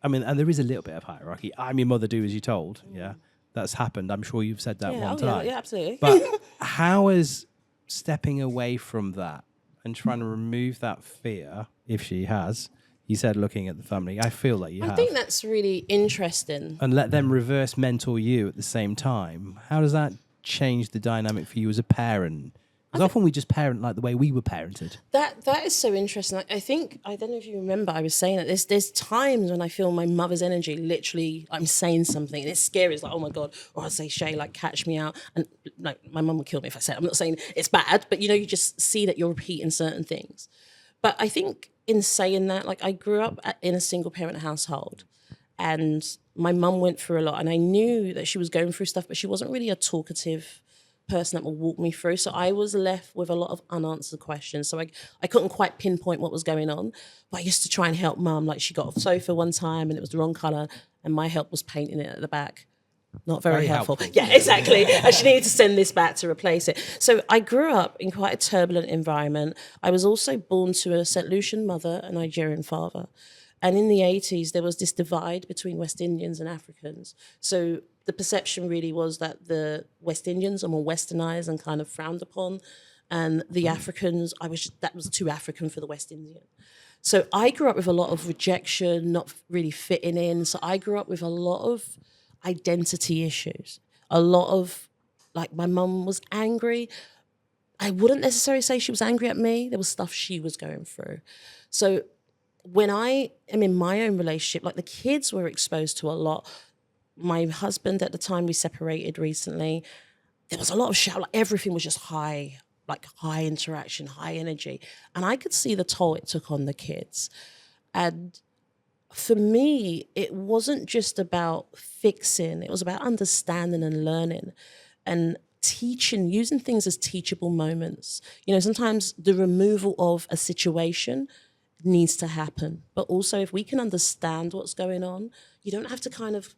and there is a little bit of hierarchy. I'm your mother, do as you're told. Yeah, that's happened. I'm sure you've said that one time. Yeah, absolutely. But how is stepping away from that and trying to remove that fear, if she has, you said looking at the family, I feel like you have. I think that's really interesting. And let them reverse mentor you at the same time. How does that change the dynamic for you as a parent? Because often we just parent like the way we were parented. That is so interesting. I think, I don't know if you remember, I was saying that there's times when I feel my mother's energy, literally, I'm saying something and it's scary. It's like, oh my God. Or I'll say, Shay, like, catch me out. And like, my mum would kill me if I said it. I'm not saying it's bad, but you know, you just see that you're repeating certain things. But I think in saying that, like I grew up in a single parent household, and my mum went through a lot, and I knew that she was going through stuff, but she wasn't really a talkative person that will walk me through. So I was left with a lot of unanswered questions. So I couldn't quite pinpoint what was going on. But I used to try and help mum. Like, she got off sofa one time and it was the wrong colour, and my help was painting it at the back. Not very helpful. Yeah, exactly. And she needed to send this back to replace it. So I grew up in quite a turbulent environment. I was also born to a St. Lucian mother, a Nigerian father. And in the 80s, there was this divide between West Indians and Africans. So the perception really was that the West Indians are more westernized and kind of frowned upon. And the Africans, that was too African for the West Indian. So I grew up with a lot of rejection, not really fitting in. So I grew up with a lot of identity issues. A lot of, like, my mum was angry. I wouldn't necessarily say she was angry at me. There was stuff she was going through. So when I am in my own relationship, like, the kids were exposed to a lot. My husband at the time, we separated recently. There was a lot of shout. Like, everything was just high, like high interaction, high energy. And I could see the toll it took on the kids. And for me, it wasn't just about fixing. It was about understanding and learning and teaching, using things as teachable moments. You know, sometimes the removal of a situation needs to happen. But also, if we can understand what's going on, you don't have to kind of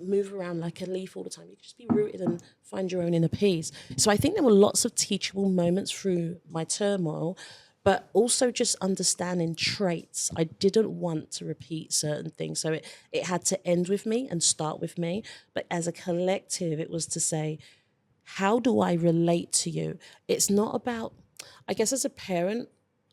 move around like a leaf all the time. You can just be rooted and find your own inner peace. So I think there were lots of teachable moments through my turmoil, but also just understanding traits. I didn't want to repeat certain things. So it had to end with me and start with me. But as a collective, it was to say, how do I relate to you? It's not about, I guess as a parent,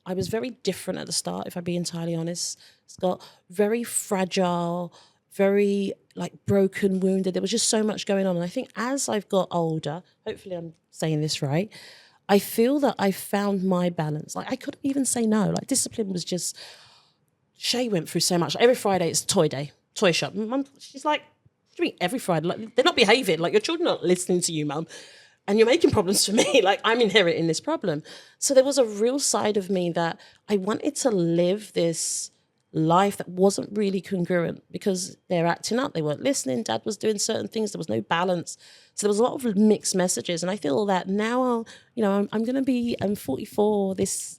I was very different at the start, if I be entirely honest. Scott, very fragile, very like broken, wounded. There was just so much going on. And I think as I've got older, hopefully I'm saying this right, I feel that I found my balance. Like, I couldn't even say no. Like, discipline was just, Shay went through so much. Every Friday it's toy day, toy shop. Mum, she's like, what do you mean every Friday? Like, they're not behaving. Like, your children are not listening to you, Mum. And you're making problems for me. Like, I'm inheriting this problem. So there was a real side of me that I wanted to live this life that wasn't really congruent because they're acting up. They weren't listening. Dad was doing certain things. There was no balance. So there was a lot of mixed messages. And I feel that now, I'm going to be 44 this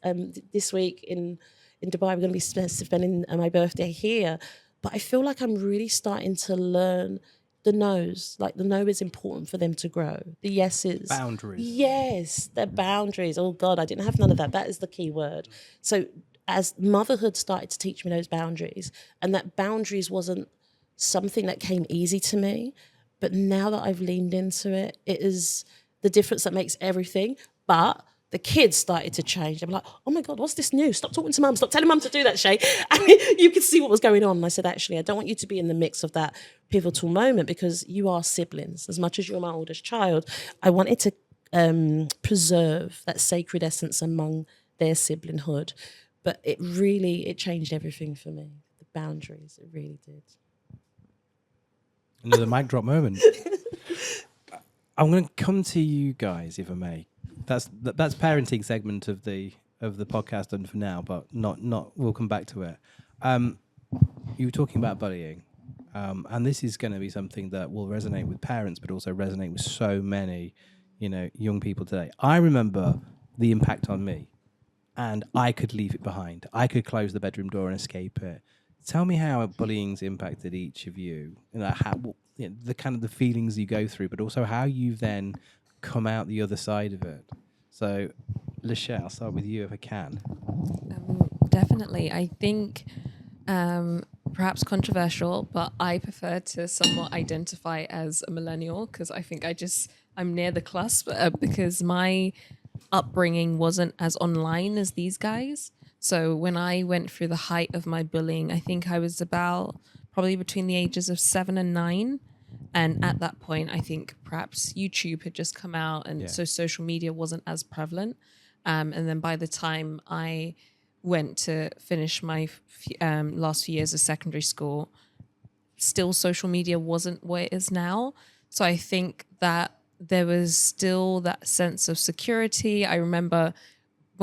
week in Dubai. We're going to be spending my birthday here. But I feel like I'm really starting to learn the no's. Like, the no is important for them to grow. The yeses. Boundaries. Yes, the boundaries. Oh, God, I didn't have none of that. That is the key word. So as motherhood started to teach me those boundaries, and that boundaries wasn't something that came easy to me, but now that I've leaned into it, it is the difference that makes everything. But the kids started to change. They were like, oh my God, what's this new? Stop talking to Mum. Stop telling Mum to do that, Shay. And you could see what was going on. And I said, actually, I don't want you to be in the mix of that pivotal moment because you are siblings. As much as you're my oldest child, I wanted to preserve that sacred essence among their siblinghood. But it changed everything for me. The boundaries, it really did. Another mic drop moment. I'm going to come to you guys, if I may. That's parenting segment of the podcast done for now, but not. We'll come back to it. You were talking about bullying, and this is going to be something that will resonate with parents, but also resonate with so many, young people today. I remember the impact on me. And I could leave it behind. I could close the bedroom door and escape it. Tell me how bullying's impacted each of you. The kind of the feelings you go through, but also how you've then come out the other side of it. So, Lashai, I'll start with you if I can. Definitely. I think perhaps controversial, but I prefer to somewhat identify as a millennial because I think I'm near the cusp because my upbringing wasn't as online as these guys. So when I went through the height of my bullying, I think I was about probably between the ages of 7 and 9. And at that point, I think perhaps YouTube had just come out, and so social media wasn't as prevalent. And then by the time I went to finish my last few years of secondary school, still social media wasn't what it is now. So I think that there was still that sense of security. I remember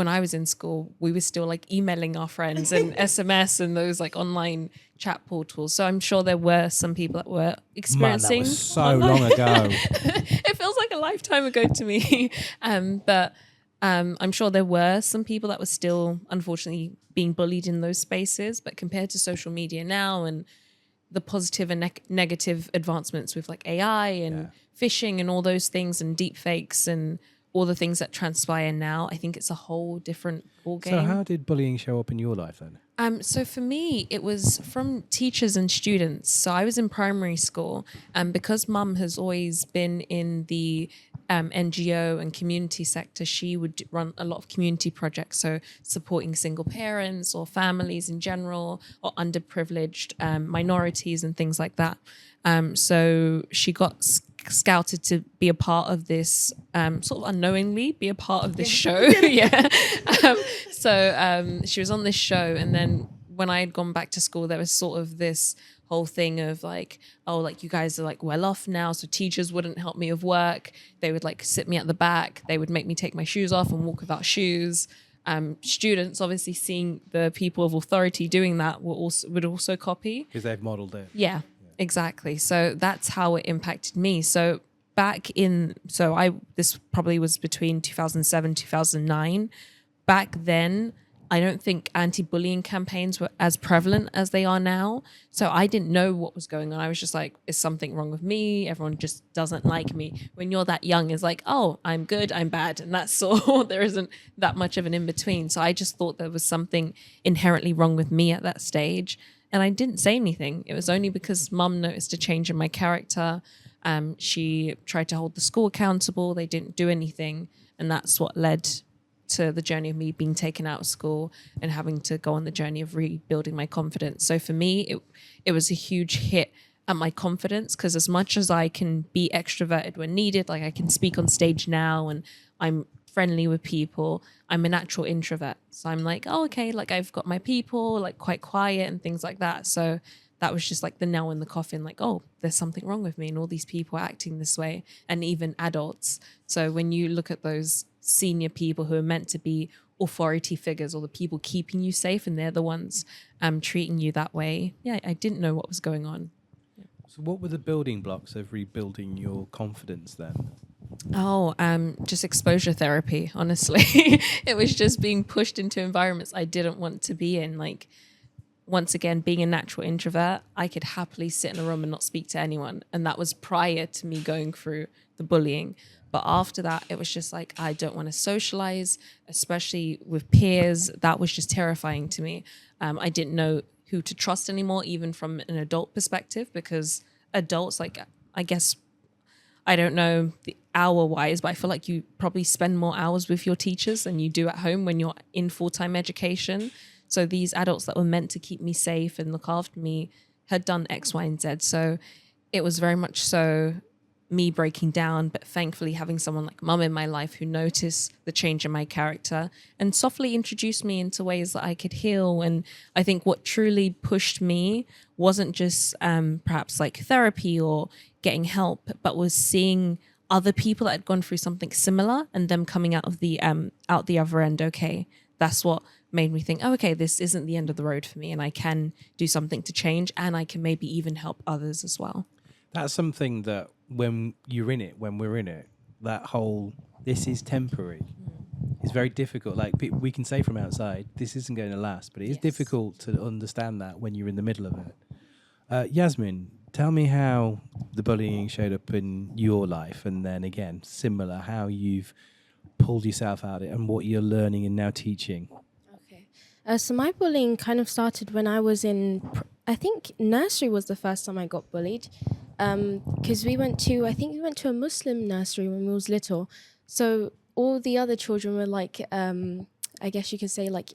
when I was in school, we were still like emailing our friends and SMS and those like online chat portals. So I'm sure there were some people that were Man, experiencing. that was so long ago. It feels like a lifetime ago to me. But I'm sure there were some people that were still, unfortunately, being bullied in those spaces. But compared to social media now and the positive and negative advancements with like AI and phishing and all those things and deep fakes and all the things that transpire now, I think it's a whole different ballgame. So how did bullying show up in your life then? So for me, it was from teachers and students. So I was in primary school, and because mum has always been in the NGO and community sector, she would run a lot of community projects. So supporting single parents or families in general, or underprivileged minorities and things like that. So she got scouted to be a part of this, sort of unknowingly be a part of this show. So she was on this show, and then when I had gone back to school, there was sort of this whole thing of like, oh, like you guys are like well off now, so teachers wouldn't help me with work. They would like sit me at the back. They would make me take my shoes off and walk without shoes. Students obviously seeing the people of authority doing that would also copy. Because they've modelled it. Yeah, exactly. So that's how it impacted me. So this probably was between 2007, 2009. Back then, I don't think anti-bullying campaigns were as prevalent as they are now. So I didn't know what was going on. I was just like, is something wrong with me? Everyone just doesn't like me. When you're that young, it's like, oh, I'm good, I'm bad. And that's all. There isn't that much of an in-between. So I just thought there was something inherently wrong with me at that stage. And I didn't say anything. It was only because mum noticed a change in my character. She tried to hold the school accountable. They didn't do anything. And that's what led to the journey of me being taken out of school and having to go on the journey of rebuilding my confidence. So for me, it was a huge hit at my confidence, because as much as I can be extroverted when needed, like I can speak on stage now and I'm friendly with people, I'm a natural introvert. So I'm like, oh, okay, like I've got my people, like quite quiet and things like that. So that was just like the nail in the coffin, like, oh, there's something wrong with me and all these people are acting this way, and even adults. So when you look at those senior people who are meant to be authority figures or the people keeping you safe, and they're the ones treating you that way, I didn't know what was going on. So what were the building blocks of rebuilding your confidence then? Oh, just exposure therapy, honestly. It was just being pushed into environments I didn't want to be in. Like, once again, being a natural introvert, I could happily sit in a room and not speak to anyone. And that was prior to me going through the bullying. But after that, it was just like, I don't want to socialize, especially with peers. That was just terrifying to me. I didn't know who to trust anymore, even from an adult perspective, because adults, like, I guess, I don't know the hour-wise, but I feel like you probably spend more hours with your teachers than you do at home when you're in full-time education. So these adults that were meant to keep me safe and look after me had done X, Y, and Z. So it was very much so me breaking down, but thankfully having someone like mum in my life who noticed the change in my character and softly introduced me into ways that I could heal. And I think what truly pushed me wasn't just perhaps like therapy or getting help, but was seeing other people that had gone through something similar and them coming out of the other end. Okay, that's what made me think, oh, okay, this isn't the end of the road for me, and I can do something to change, and I can maybe even help others as well. That's something that when we're in it, that whole, this is temporary, is very difficult. Like we can say from outside, this isn't going to last, but it is difficult to understand that when you're in the middle of it. Yasmine, tell me how the bullying showed up in your life, and then again, similar, how you've pulled yourself out of it and what you're learning and now teaching. So my bullying kind of started when I was in, I think nursery was the first time I got bullied, because we went to a Muslim nursery when we was little. So all the other children were like, I guess you could say like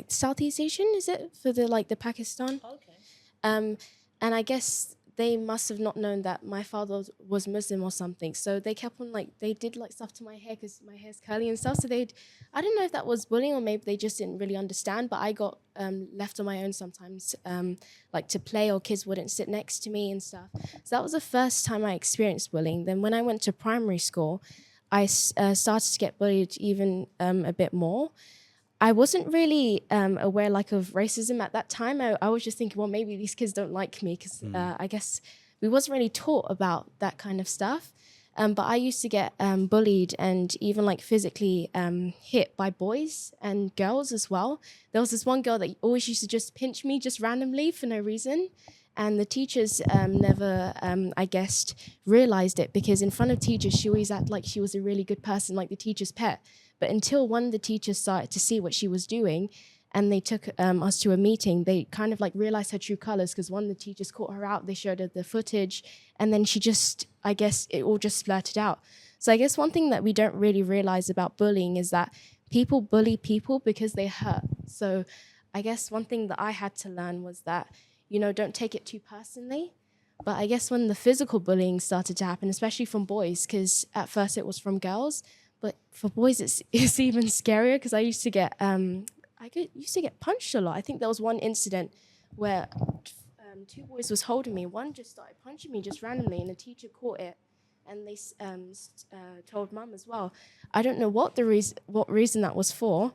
Southeast Asian, is it, for the Pakistan? Okay. And I guess they must have not known that my father was Muslim or something. So they kept on they did stuff to my hair because my hair's curly and stuff. So I don't know if that was bullying or maybe they just didn't really understand, but I got left on my own sometimes, to play, or kids wouldn't sit next to me and stuff. So that was the first time I experienced bullying. Then when I went to primary school, I started to get bullied even a bit more. I wasn't really aware like of racism at that time. I was just thinking, well, maybe these kids don't like me because I guess we wasn't really taught about that kind of stuff. But I used to get bullied and even like physically hit by boys and girls as well. There was this one girl that always used to just pinch me just randomly for no reason. And the teachers never, I guess, realized it because in front of teachers, she always acted like she was a really good person, like the teacher's pet. But until one of the teachers started to see what she was doing and they took us to a meeting, they kind of like realized her true colors because one of the teachers caught her out, they showed her the footage, and then she just, I guess, it all just blurted out. So I guess one thing that we don't really realize about bullying is that people bully people because they hurt. So I guess one thing that I had to learn was that, don't take it too personally. But I guess when the physical bullying started to happen, especially from boys, because at first it was from girls, but for boys it's even scarier because I used to get punched a lot. I think there was one incident where two boys was holding me. One just started punching me just randomly, and the teacher caught it, and they told mum as well. I don't know what reason that was for,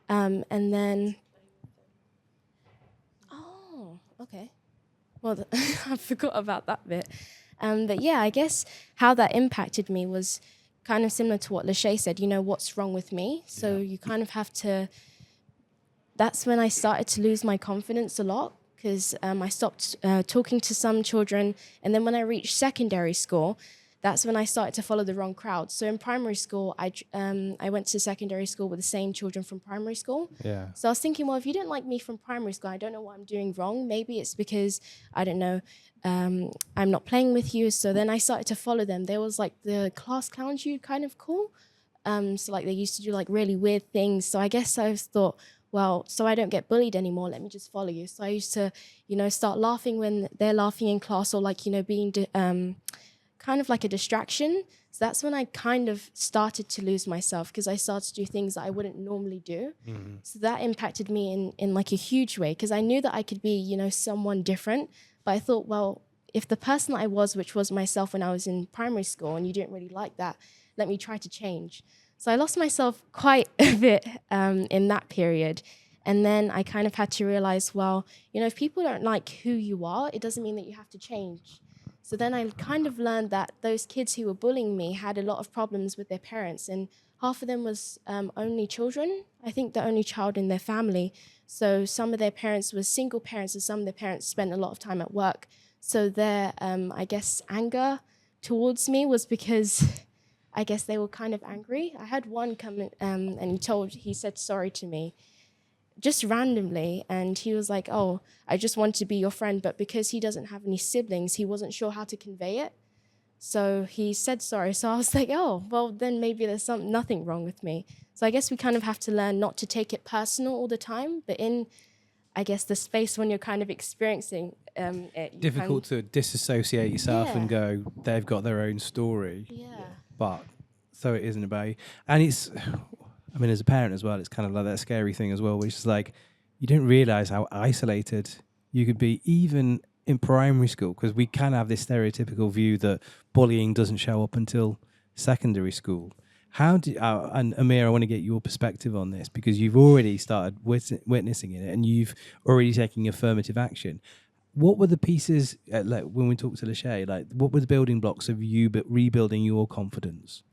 and then. Oh, okay. Well, I forgot about that bit. But yeah, I guess how that impacted me was kind of similar to what Lashai said, what's wrong with me? So you kind of have to, that's when I started to lose my confidence a lot because I stopped talking to some children. And then when I reached secondary school, that's when I started to follow the wrong crowd. So in primary school, I went to secondary school with the same children from primary school. Yeah. So I was thinking, well, if you didn't like me from primary school, I don't know what I'm doing wrong. Maybe it's because, I don't know, I'm not playing with you. So then I started to follow them. There was like the class clowns you'd kind of call. So like they used to do like really weird things. So I guess I thought, well, so I don't get bullied anymore, let me just follow you. So I used to, start laughing when they're laughing in class or like, being kind of like a distraction. So that's when I kind of started to lose myself because I started to do things that I wouldn't normally do. Mm-hmm. So that impacted me in like a huge way because I knew that I could be, someone different. But I thought, well, if the person that I was, which was myself when I was in primary school, and you didn't really like that, let me try to change. So I lost myself quite a bit in that period. And then I kind of had to realize, well, if people don't like who you are, it doesn't mean that you have to change. So then I kind of learned that those kids who were bullying me had a lot of problems with their parents, and half of them was only children. I think the only child in their family. So some of their parents were single parents, and some of their parents spent a lot of time at work. So their, I guess, anger towards me was because I guess they were kind of angry. I had one come in, and he said sorry to me, just randomly, and he was like, oh, I just want to be your friend, but because he doesn't have any siblings, he wasn't sure how to convey it. So he said sorry. So I was like, oh, well, then maybe there's nothing wrong with me. So I guess we kind of have to learn not to take it personal all the time, but in, I guess, the space when you're kind of experiencing it. Difficult to disassociate yourself and go, they've got their own story. Yeah. But so it isn't about you. And it's, I mean, as a parent as well, it's kind of like that scary thing as well, which is like, you don't realize how isolated you could be even in primary school, because we can have this stereotypical view that bullying doesn't show up until secondary school. How do and Amir, I want to get your perspective on this because you've already started witnessing it and you've already taken affirmative action. What were the pieces, like when we talked to Lashai, like what were the building blocks of you rebuilding your confidence?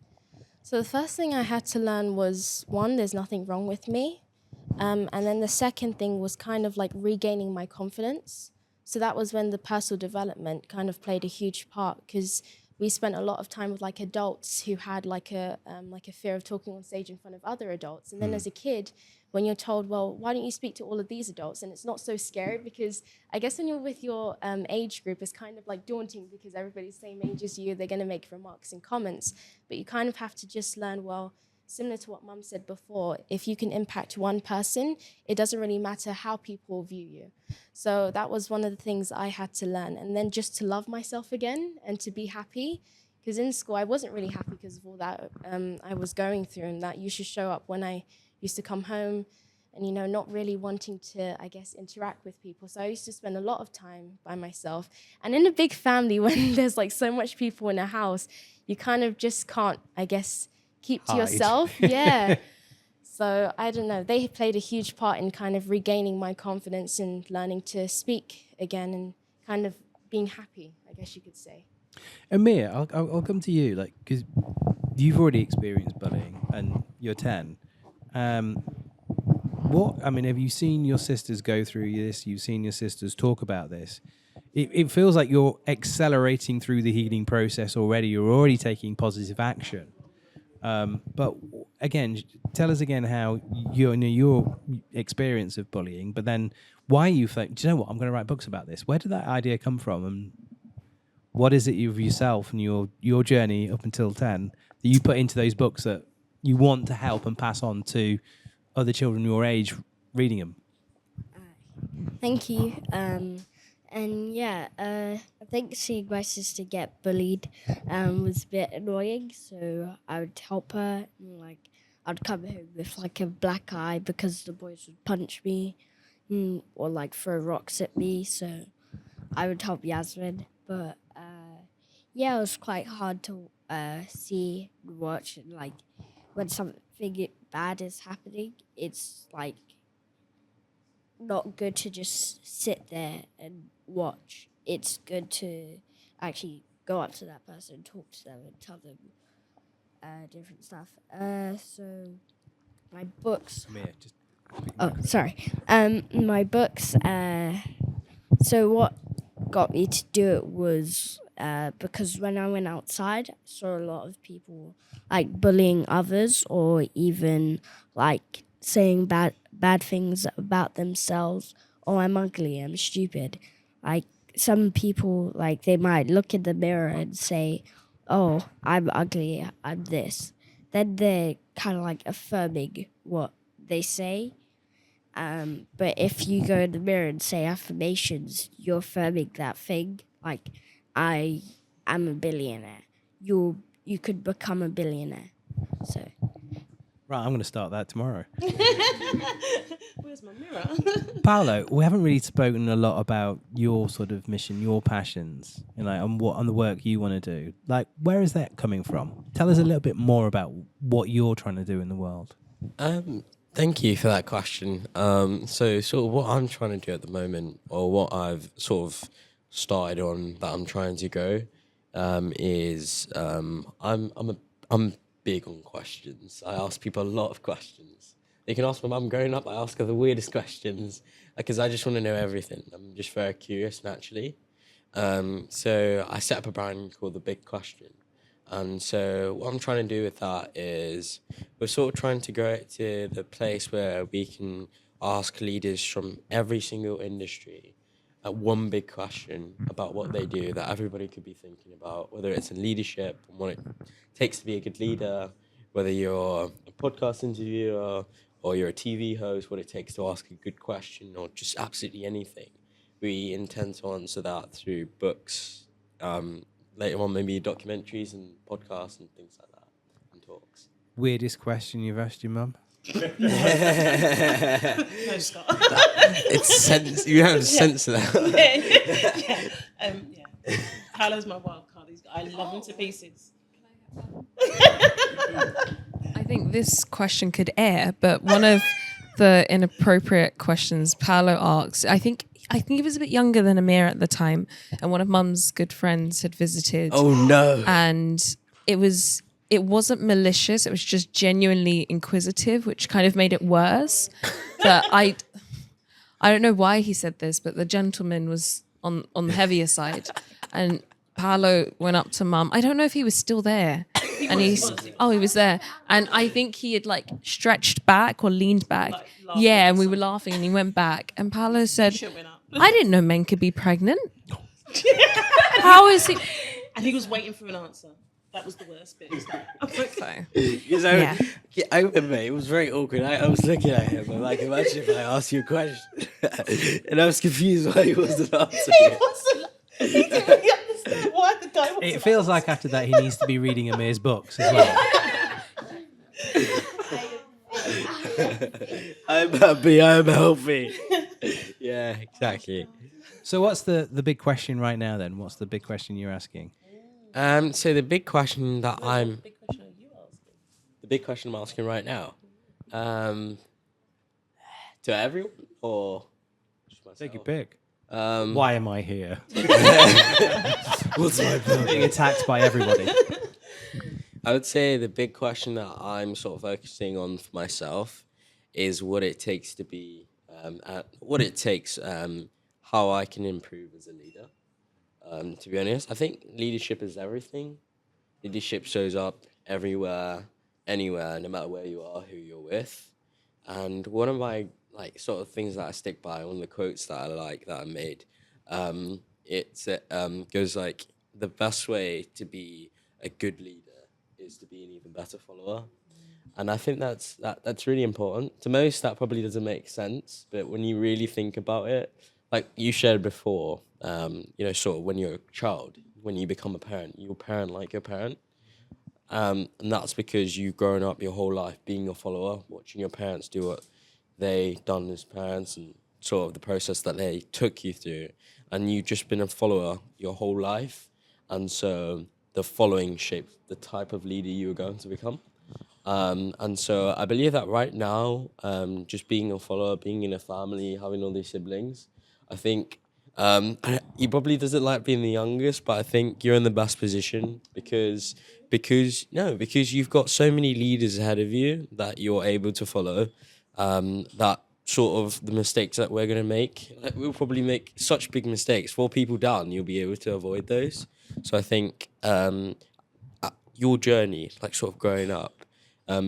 So the first thing I had to learn was, one, there's nothing wrong with me. And then the second thing was kind of like regaining my confidence. So that was when the personal development kind of played a huge part, because we spent a lot of time with like adults who had like a fear of talking on stage in front of other adults. And then as a kid, when you're told, well, why don't you speak to all of these adults? And it's not so scary because I guess when you're with your age group, it's kind of like daunting because everybody's the same age as you. They're going to make remarks and comments. But you kind of have to just learn, well, similar to what Mum said before, if you can impact one person, it doesn't really matter how people view you. So that was one of the things I had to learn. And then just to love myself again and to be happy. Because in school, I wasn't really happy because of all that I was going through, and that used to show up when I used to come home and, you know, not really wanting to, I guess, interact with people. So I used to spend a lot of time by myself. And in a big family, when there's like so much people in a house, you kind of just can't, I guess, keep to Hide. yourself. Yeah. So I don't know. They played a huge part in kind of regaining my confidence and learning to speak again and kind of being happy, I guess you could say. Amir, I'll come to you, like, because you've already experienced bullying and you're 10. Have you seen your sisters go through this? You've seen your sisters talk about this. It feels like you're accelerating through the healing process already. You're already taking positive action. But again, tell us again how your experience of bullying, but then why you think, do you know what, I'm going to write books about this. Where did that idea come from? And what is it of yourself and your journey up until 10 that you put into those books that you want to help and pass on to other children your age reading them? Thank you. I think seeing my sister get bullied was a bit annoying. So I would help her. And, I'd come home with a black eye because the boys would punch me or throw rocks at me. So I would help Yasmine. But it was quite hard to see and watch. And when something bad is happening, it's not good to just sit there and watch. It's good to actually go up to that person, talk to them, and tell them different stuff. So my books. Amir, just Oh, sorry. My books. So what got me to do it was because when I went outside, I saw a lot of people bullying others or even saying bad things about themselves. Oh, I'm ugly, I'm stupid. Some people, they might look in the mirror and say, oh, I'm ugly, I'm this. Then they're kind of affirming what they say. But if you go in the mirror and say affirmations, you're affirming that thing. I am a billionaire. You could become a billionaire. So. right, I'm going to start that tomorrow. Where's my mirror? Paolo, we haven't really spoken a lot about your sort of mission, your passions, on the work you want to do. Where is that coming from? Tell us a little bit more about what you're trying to do in the world. Thank you for that question. So sort of what I'm trying to do at the moment, or what I've sort of started on that I'm trying to go, is I'm big on questions. I ask people a lot of questions. You can ask my mum growing up. I ask her the weirdest questions because I just want to know everything. I'm just very curious naturally. So I set up a brand called The Big Question. And so what I'm trying to do with that is we're sort of trying to go to the place where we can ask leaders from every single industry one big question about what they do that everybody could be thinking about, whether it's in leadership and what it takes to be a good leader, whether you're a podcast interviewer or you're a TV host, what it takes to ask a good question, or just absolutely anything. We intend to answer that through books, later on maybe documentaries and podcasts and things like that, and talks. Weirdest question you've asked your mum? No, Scott. It's sense. You have a sense of that. Yeah. Paolo's my wild card. I love him to pieces. I think this question could air, but one of the inappropriate questions Paolo asked, I think he was a bit younger than Amir at the time, and one of Mum's good friends had visited. Oh no! And it wasn't malicious. It was just genuinely inquisitive, which kind of made it worse. But I don't know why he said this, but the gentleman was on the heavier side, and Paolo went up to Mum. I don't know if he was still there. He was there. And I think he had stretched back or leaned back. And we were laughing and he went back. And Paolo said, I didn't know men could be pregnant. How is he? And he was waiting for an answer. That was the worst bit. I remember it was very awkward. I was looking at him. I'm like, imagine if I asked you a question. And I was confused why he wasn't answering. He didn't really understand why the guy was. It feels like after that he needs to be reading Amir's books as well. I'm happy, I'm healthy. Yeah, exactly. So what's the big question right now then? What's the big question you're asking? So the big question that I'm... Big question are you asking? big question I'm asking right now. To everyone or just myself? Take your pick. Um, Why am I here? What's my Being attacked by everybody. I would say the big question that I'm sort of focusing on for myself is what it takes to be, how I can improve as a leader. To be honest, I think leadership is everything. Leadership shows up everywhere, anywhere, no matter where you are, who you're with. And one of my sort of things that I stick by, one of the quotes that I like that I made, goes like, the best way to be a good leader is to be an even better follower. And I think that's really important. To most, that probably doesn't make sense, but when you really think about it, like you shared before, sort of when you're a child, when you become a parent, you'll parent like your parent. And that's because you've grown up your whole life being a follower, watching your parents do what they done as parents and sort of the process that they took you through. And you've just been a follower your whole life. And so the following shaped the type of leader you were going to become. And so I believe that right now, just being a follower, being in a family, having all these siblings, I think he probably doesn't like being the youngest, but I think you're in the best position because you've got so many leaders ahead of you that you're able to follow. That sort of the mistakes that we're going to make, we'll probably make such big mistakes. 4 people down, you'll be able to avoid those. So I think your journey, like sort of growing up,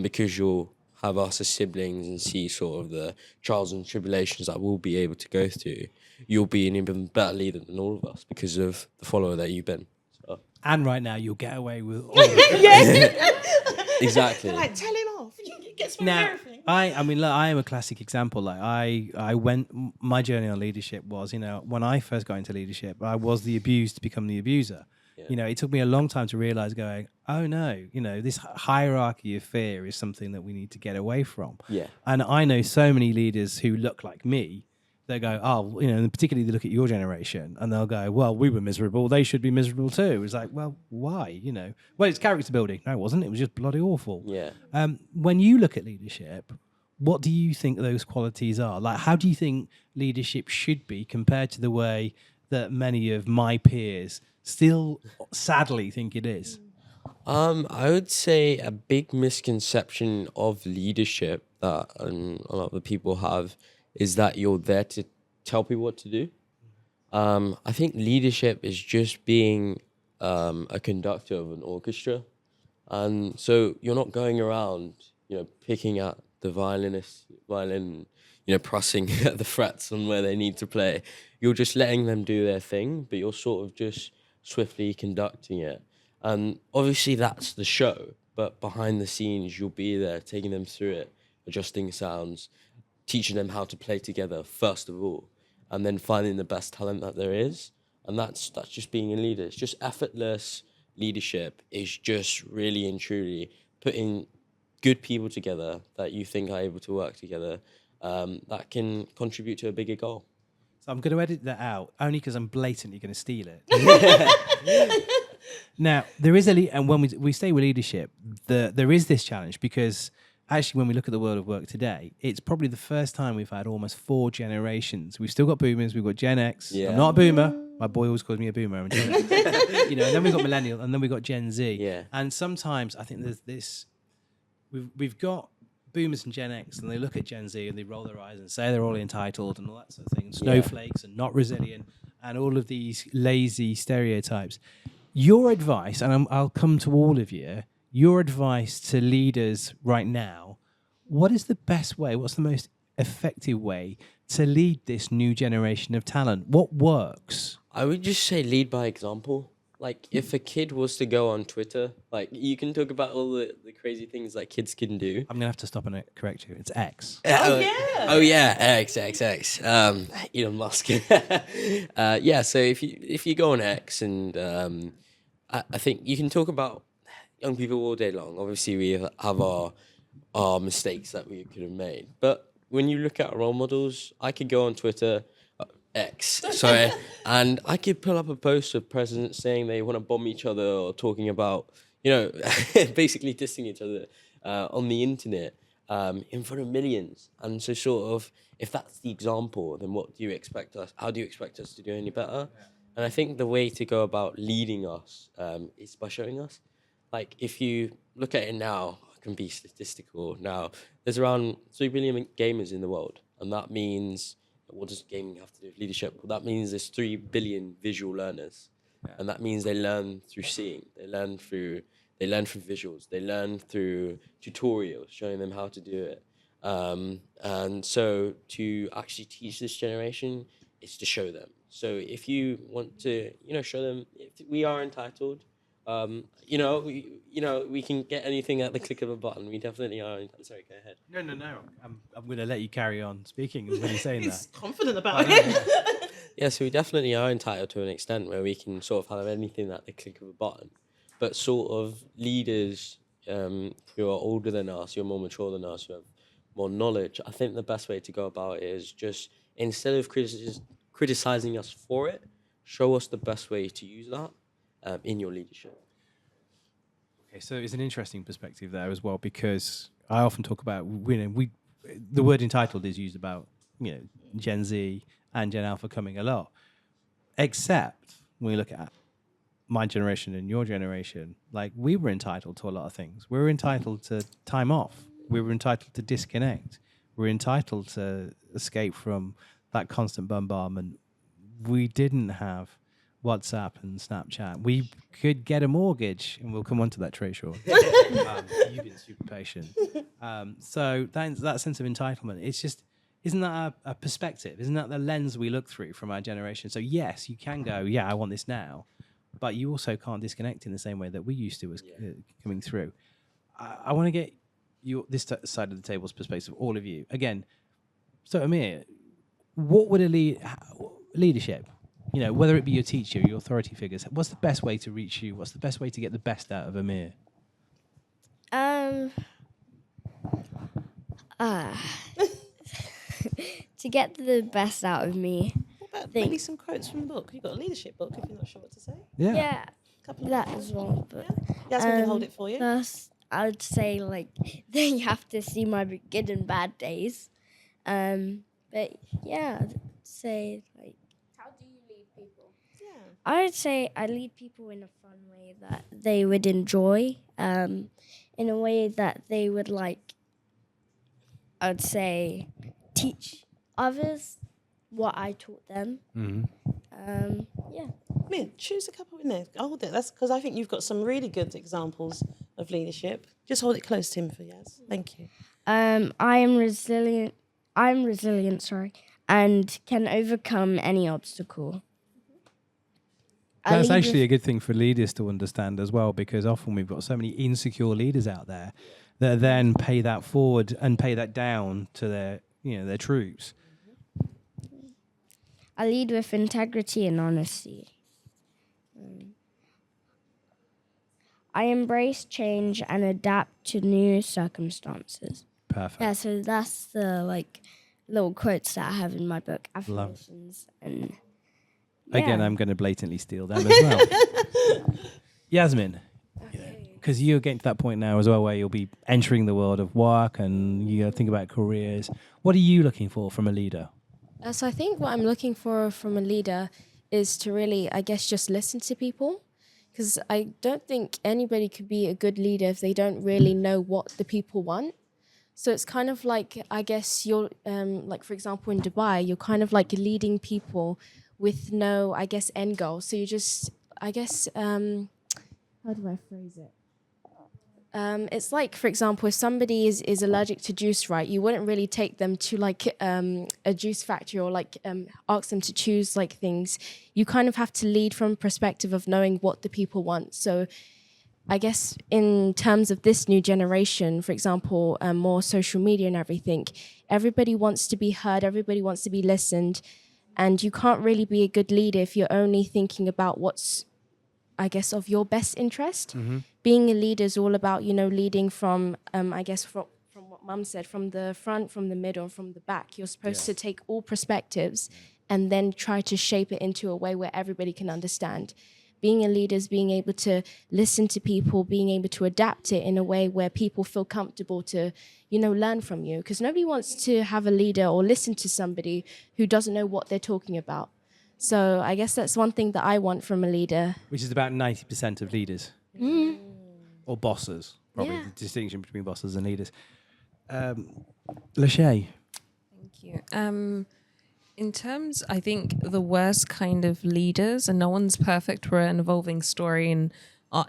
because you'll have us as siblings and see sort of the trials and tribulations that we'll be able to go through, you'll be an even better leader than all of us because of the follower that you've been. So. And right now, you'll get away with all of it. Exactly. Like, tell him off. He gets from Now, everything. I mean, look, I am a classic example. Like, I went, my journey on leadership was, when I first got into leadership, I was the abused to become the abuser. Yeah. It took me a long time to realize going, oh no, this hierarchy of fear is something that we need to get away from. Yeah. And I know so many leaders who look like me. They go, oh, and particularly they look at your generation and they'll go, well, we were miserable. They should be miserable too. It's like, well, why? Well, it's character building. No, it wasn't. It was just bloody awful. Yeah. When you look at leadership, what do you think those qualities are? Like, how do you think leadership should be compared to the way that many of my peers still sadly think it is? I would say a big misconception of leadership that a lot of the people have is that you're there to tell people what to do. I think leadership is just being a conductor of an orchestra. And so you're not going around, picking at the violin, pressing at the frets on where they need to play. You're just letting them do their thing, but you're sort of just swiftly conducting it. And obviously that's the show, but behind the scenes, you'll be there taking them through it, adjusting sounds, teaching them how to play together, first of all, and then finding the best talent that there is. And that's just being a leader. It's just effortless leadership is just really and truly putting good people together that you think are able to work together that can contribute to a bigger goal. So I'm going to edit that out only because I'm blatantly going to steal it. Now, there is and when we stay with leadership, there is this challenge because actually when we look at the world of work today, it's probably the first time we've had almost 4 generations. We've still got boomers, we've got Gen X. Yeah. I'm not a boomer. My boy always calls me a boomer. I'm Gen X. And then we've got millennial and then we've got Gen Z. Yeah. And sometimes I think there's this, we've got boomers and Gen X and they look at Gen Z and they roll their eyes and say they're all entitled and all that sort of thing, and snowflakes and not resilient and all of these lazy stereotypes. Your advice, and I'll come to all of you, your advice to leaders right now, what is the best way, what's the most effective way to lead this new generation of talent? What works? I would just say lead by example. Like, if a kid was to go on Twitter, like, you can talk about all the crazy things that kids can do. I'm going to have to stop and correct you. It's X. Oh, yeah, X. Elon Musk. So if you go on X and I think you can talk about young people all day long. Obviously, we have our mistakes that we could have made. But when you look at role models, I could go on Twitter, and I could pull up a post of presidents saying they want to bomb each other or talking about, basically dissing each other. on the internet in front of millions. And so sort of, if that's the example, then what do you expect us, how do you expect us to do any better? And I think the way to go about leading us is by showing us. Like, if you look at it now, I can be statistical now, there's around 3 billion gamers in the world. And that means, what does gaming have to do with leadership? Well, that means there's 3 billion visual learners. And that means they learn through seeing, they learn from visuals, they learn through tutorials, showing them how to do it. And so to actually teach this generation is to show them. So if you want to, show them, if we are entitled, we can get anything at the click of a button. We definitely are. Sorry, go ahead. No. I'm going to let you carry on speaking when you're saying He's that. confident about it. Yeah, so we definitely are entitled to an extent where we can sort of have anything at the click of a button. But sort of leaders who are older than us, who are more mature than us, who have more knowledge, I think the best way to go about it is just, instead of criticizing us for it, show us the best way to use that in your leadership. Okay, so it's an interesting perspective there as well, because I often talk about, the word entitled is used about, Gen Z and Gen Alpha coming a lot, except when we look at my generation and your generation, like, we were entitled to a lot of things. We were entitled to time off. We were entitled to disconnect. We were entitled to escape from that constant bombardment. We didn't have WhatsApp and Snapchat. We could get a mortgage, and we'll come on to that, Trey Shaw. You've been super patient. So that sense of entitlement, it's just, isn't that a perspective? Isn't that the lens we look through from our generation? So yes, you can go, yeah, I want this now, but you also can't disconnect in the same way that we used to as coming through. I want to get this side of the table's perspective, all of you. Again, so Amir, what would leadership, whether it be your teacher, your authority figures, what's the best way to reach you? What's the best way to get the best out of Amir? To get the best out of me. What about maybe some quotes from the book? You've got a leadership book if you're not sure what to say. Yeah, Couple that as well. But Yasmine can hold it for you. first, I would say then you have to see my good and bad days. But yeah, I'd say How do you lead people? Yeah. I would say I lead people in a fun way that they would enjoy, in a way that they would I'd say teach others what I taught them. Mm-hmm. Yeah. Mir, choose a couple in there. Hold it. That's because I think you've got some really good examples of leadership. Just hold it close to him for Yaz. Thank you. I am resilient. I'm resilient, and can overcome any obstacle. That's actually a good thing for leaders to understand as well, because often we've got so many insecure leaders out there that then pay that forward and pay that down to their troops. I lead with integrity and honesty. I embrace change and adapt to new circumstances. Perfect. Yeah, so that's the little quotes that I have in my book, affirmations, and Again, I'm going to blatantly steal them as well. Yasmine, because you're getting to that point now as well where you'll be entering the world of work and you think about careers. What are you looking for from a leader? So I think what I'm looking for from a leader is to really, I guess, just listen to people. Because I don't think anybody could be a good leader if they don't really know what the people want. So it's kind of like, I guess you're, for example, in Dubai, you're kind of leading people with no, I guess, end goal. So you just, I guess, how do I phrase it? It's like, for example, if somebody is allergic to juice, right, you wouldn't really take them to a juice factory or ask them to choose things. You kind of have to lead from a perspective of knowing what the people want. So I guess in terms of this new generation, for example, more social media and everything, everybody wants to be heard, everybody wants to be listened, and you can't really be a good leader if you're only thinking about what's, I guess, of your best interest. Mm-hmm. Being a leader is all about, leading from, I guess, from what Mum said, from the front, from the middle, and from the back. You're supposed to take all perspectives and then try to shape it into a way where everybody can understand. being a leader is being able to listen to people, being able to adapt it in a way where people feel comfortable to, learn from you. Because nobody wants to have a leader or listen to somebody who doesn't know what they're talking about. So I guess that's one thing that I want from a leader. Which is about 90% of leaders. Or bosses, probably Yeah. the distinction between bosses and leaders. Lashai. Thank you. In terms, I think the worst kind of leaders, and no one's perfect. We're an evolving story, and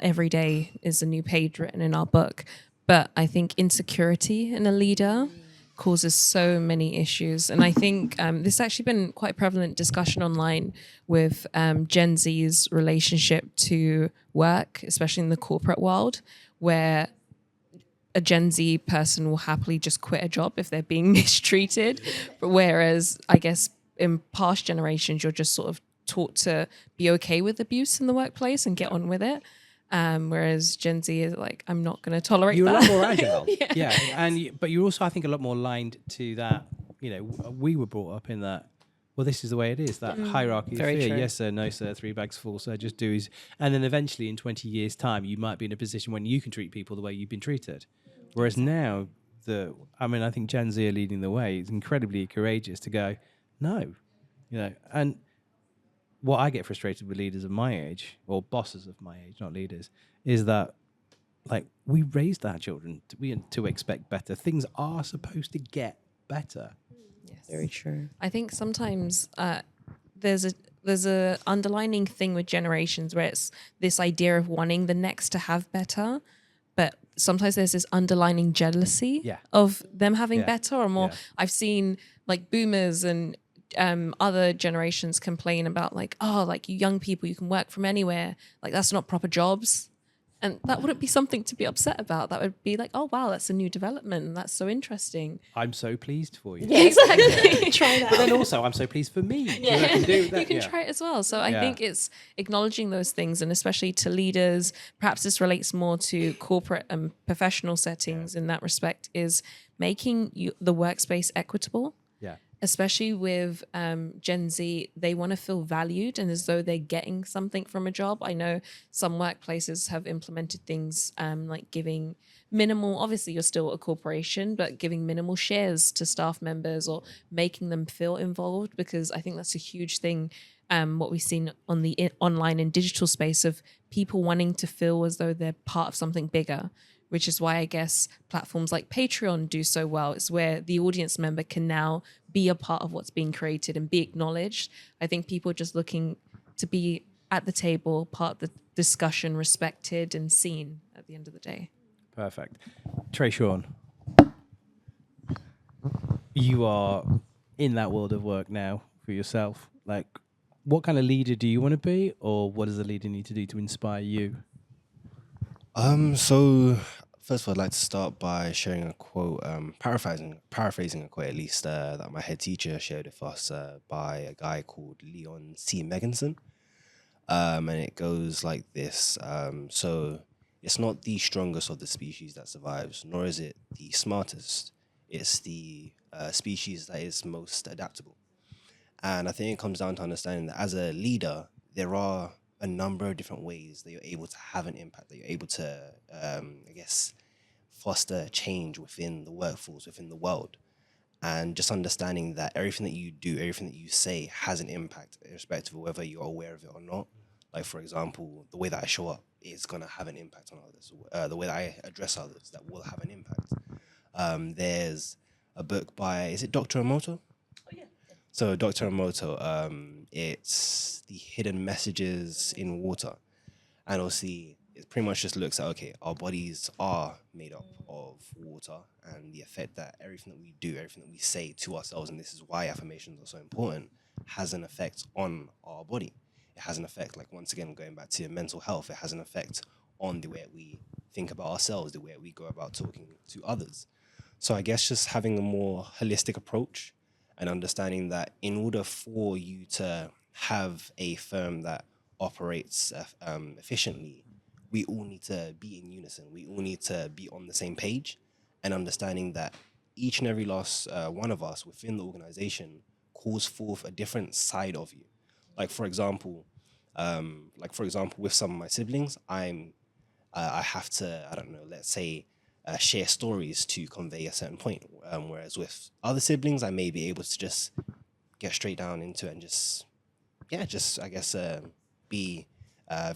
every day is a new page written in our book. But I think insecurity in a leader causes so many issues. And I think this has actually been quite a prevalent discussion online with Gen Z's relationship to work, especially in the corporate world, where a Gen Z person will happily just quit a job if they're being mistreated. Whereas I guess in past generations, you're just sort of taught to be okay with abuse in the workplace and get on with it. Whereas Gen Z is like, I'm not going to tolerate You're that. a lot more agile. Yeah. But you're also, I think, a lot more aligned to that. We were brought up in that, well, this is the way it is, that hierarchy of Very fear. true. Yes, sir, no, sir, 3 bags full, sir, just do is. And then eventually in 20 years' time, you might be in a position when you can treat people the way you've been treated. Whereas now, I think Gen Z are leading the way. It's incredibly courageous to go, no, and what I get frustrated with leaders of my age, or bosses of my age, not leaders, is that, like, we raised our children to expect better. Things are supposed to get better. Yes. Very true. I think sometimes there's a underlining thing with generations where it's this idea of wanting the next to have better, but sometimes there's this underlining jealousy of them having better or more. I've seen like boomers and other generations complain about like, oh, like you young people, you can work from anywhere. Like that's not proper jobs. And that wouldn't be something to be upset about. That would be like, oh, wow, that's a new development. And that's so interesting. I'm so pleased for you. Yeah, exactly. Try that. But then also, I'm so pleased for me. Yeah. I can do that. You can try it as well. So I think it's acknowledging those things, and especially to leaders, perhaps this relates more to corporate and professional settings in that respect, is making the workspace equitable. Yeah. Especially with Gen Z, they want to feel valued and as though they're getting something from a job. I know some workplaces have implemented things like giving minimal, obviously you're still a corporation, but giving minimal shares to staff members or making them feel involved, because I think that's a huge thing. What we've seen on the online and digital space of people wanting to feel as though they're part of something bigger, which is why I guess platforms like Patreon do so well. It's where the audience member can now be a part of what's being created and be acknowledged. I think people are just looking to be at the table, part of the discussion, respected and seen at the end of the day. Perfect. Trey Sean, you are in that world of work now for yourself. Like, what kind of leader do you want to be, or what does a leader need to do to inspire you? So first of all, I'd like to start by sharing a quote, paraphrasing a quote at least, that my head teacher shared with us by a guy called Leon C. Megginson. And it goes like this. So it's not the strongest of the species that survives, nor is it the smartest. It's the species that is most adaptable. And I think it comes down to understanding that as a leader, there are a number of different ways that you're able to have an impact, that you're able to, foster change within the workforce, within the world. And just understanding that everything that you do, everything that you say has an impact, irrespective of whether you're aware of it or not. Like, for example, the way that I show up is going to have an impact on others. The way that I address others, that will have an impact. There's a book by, is it Dr. Emoto? So Dr. Emoto, it's the hidden messages in water. And obviously, it pretty much just looks at, okay, our bodies are made up of water, and the effect that everything that we do, everything that we say to ourselves, and this is why affirmations are so important, has an effect on our body. It has an effect, like, once again, going back to mental health, it has an effect on the way we think about ourselves, the way we go about talking to others. So I guess just having a more holistic approach and understanding that in order for you to have a firm that operates efficiently, we all need to be in unison. We all need to be on the same page, and understanding that each and every last one of us within the organization calls forth a different side of you. Like, for example, Like for example, with some of my siblings, I have to, I don't know, let's say, share stories to convey a certain point. Whereas with other siblings, I may be able to just get straight down into it and just, yeah, just I guess be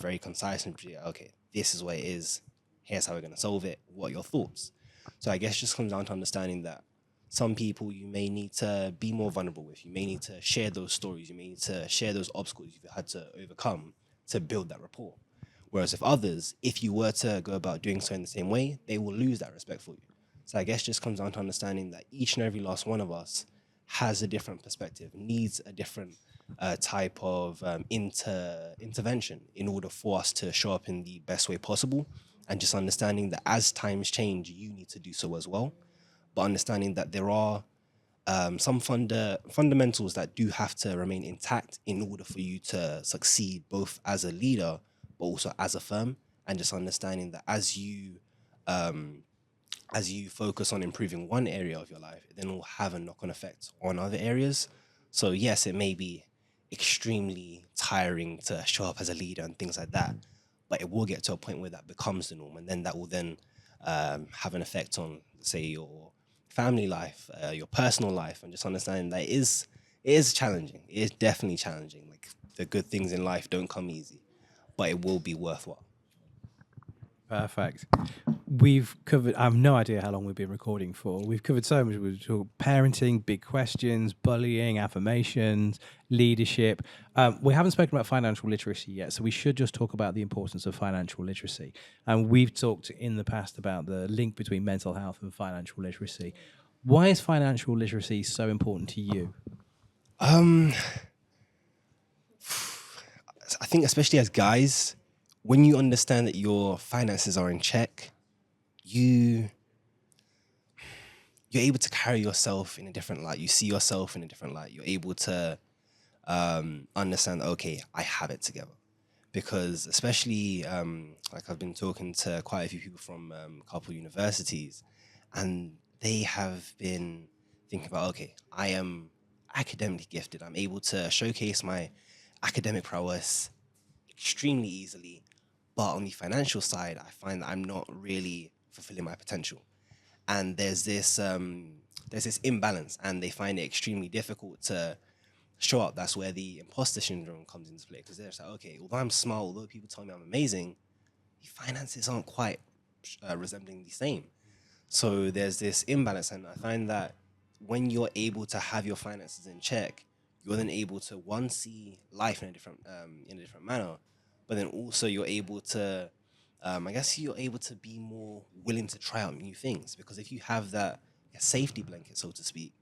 very concise and be, okay, this is what it is. Here's how we're gonna solve it. What are your thoughts? So I guess it just comes down to understanding that some people you may need to be more vulnerable with. You may need to share those stories. You may need to share those obstacles you've had to overcome to build that rapport. Whereas with others, if you were to go about doing so in the same way, they will lose that respect for you. So I guess it just comes down to understanding that each and every last one of us has a different perspective, needs a different type of intervention in order for us to show up in the best way possible. And just understanding that as times change, you need to do so as well. But understanding that there are some fundamentals that do have to remain intact in order for you to succeed both as a leader but also as a firm, and just understanding that as you focus on improving one area of your life, it then will have a knock-on effect on other areas. So yes, it may be extremely tiring to show up as a leader and things like that, but it will get to a point where that becomes the norm, and then that will then have an effect on, say, your family life, your personal life, and just understanding that it is challenging. It is definitely challenging. Like, the good things in life don't come easy, but it will be worthwhile. Perfect. We've covered, I have no idea how long we've been recording for. We've covered so much. We've talked parenting, big questions, bullying, affirmations, leadership. We haven't spoken about financial literacy yet, so we should just talk about the importance of financial literacy. And we've talked in the past about the link between mental health and financial literacy. Why is financial literacy so important to you? I think especially as guys, when you understand that your finances are in check, you're able to carry yourself in a different light. You see yourself in a different light. You're able to understand, okay, I have it together. Because especially, like, I've been talking to quite a few people from a couple universities, and they have been thinking about, okay, I am academically gifted. I'm able to showcase my academic prowess extremely easily. But on the financial side, I find that I'm not really fulfilling my potential. And there's this imbalance, and they find it extremely difficult to show up. That's where the imposter syndrome comes into play, because they're just like, okay, although I'm smart, although people tell me I'm amazing, the finances aren't quite resembling the same. So there's this imbalance, and I find that when you're able to have your finances in check, you're then able to, one, see life in a different manner, but then also you're able to, I guess you're able to be more willing to try out new things, because if you have that safety blanket, so to speak,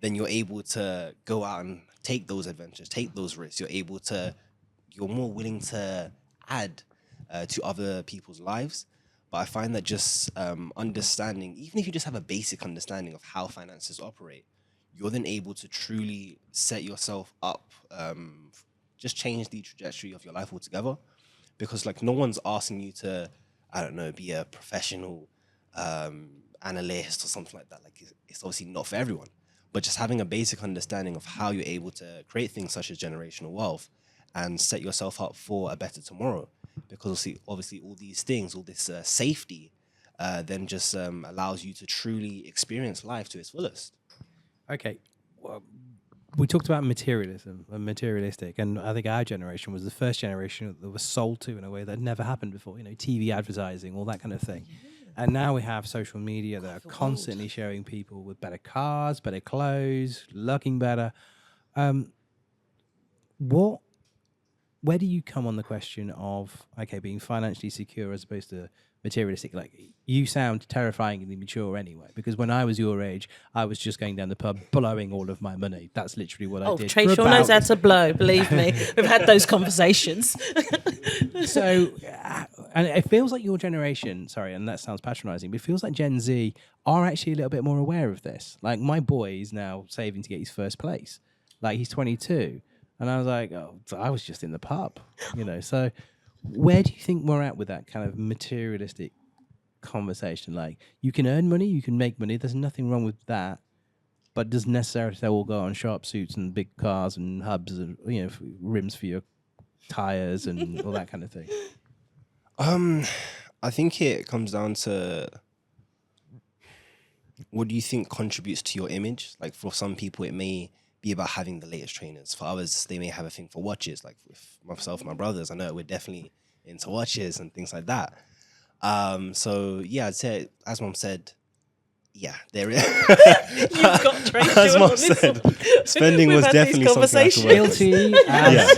then you're able to go out and take those adventures, take those risks. You're more willing to add to other people's lives. But I find that just understanding, even if you just have a basic understanding of how finances operate, you're then able to truly set yourself up, just change the trajectory of your life altogether. Because, like, no one's asking you to, I don't know, be a professional analyst or something like that. Like, it's obviously not for everyone. But just having a basic understanding of how you're able to create things such as generational wealth and set yourself up for a better tomorrow. Because obviously all these things, all this safety, then just allows you to truly experience life to its fullest. Okay. Well, we talked about materialism and materialistic, and I think our generation was the first generation that was sold to in a way that never happened before, TV advertising, all that kind of thing. And now we have social media that are constantly showing people with better cars, better clothes, looking better. Where do you come on the question of, okay, being financially secure as opposed to materialistic? Like, you sound terrifyingly mature anyway, because when I was your age, I was just going down the pub blowing all of my money. That's literally what I did. Trey Shaw knows how to blow, believe me. We've had those conversations. So, and it feels like your generation, sorry, and that sounds patronizing, but it feels like Gen Z are actually a little bit more aware of this. Like, my boy is now saving to get his first place. Like, he's 22. And I was like, oh, I was just in the pub, So where do you think we're at with that kind of materialistic conversation? Like, you can earn money, you can make money. There's nothing wrong with that. But doesn't necessarily they all go on sharp suits and big cars and hubs and, rims for your tires and all that kind of thing? I think it comes down to what do you think contributes to your image? Like for some people, it may be about having the latest trainers. For others, they may have a thing for watches. Like with myself and my brothers, I know we're definitely into watches and things like that. So yeah, I'd say, as Mom said, yeah, there is. You've got Trey As Sean Mom on this said, one. spending We've was had these definitely something I had to work with. Guilty as...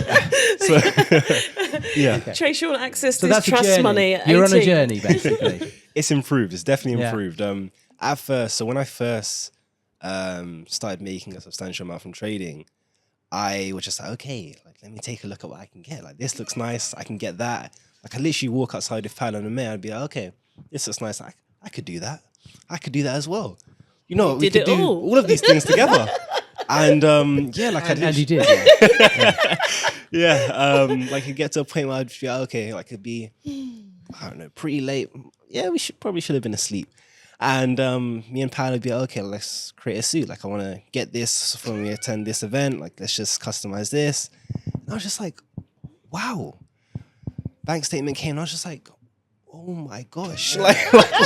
So, yeah, Trey Sean access So his that's a trust journey. money at You're on a 18. journey, basically. it's improved. It's definitely Yeah. improved. At first, so when I first started making a substantial amount from trading, I was just like, okay, like let me take a look at what I can get. Like this looks nice. I can get that. Like I literally walk outside with Paolo and May, I'd be like, okay, this looks nice. I could do that. I could do that as well. You know, we did could it do all. of these things together. And yeah, like And you did. Yeah. yeah, like it get to a point where I'd feel okay, like it'd be, I don't know, pretty late. Yeah, we should have been asleep. And me and Paolo would be like, okay, let's create a suit. Like I want to get this when we attend this event. Like let's just customize this. And I was just like, wow. Bank statement came. And I was just like, oh my gosh, like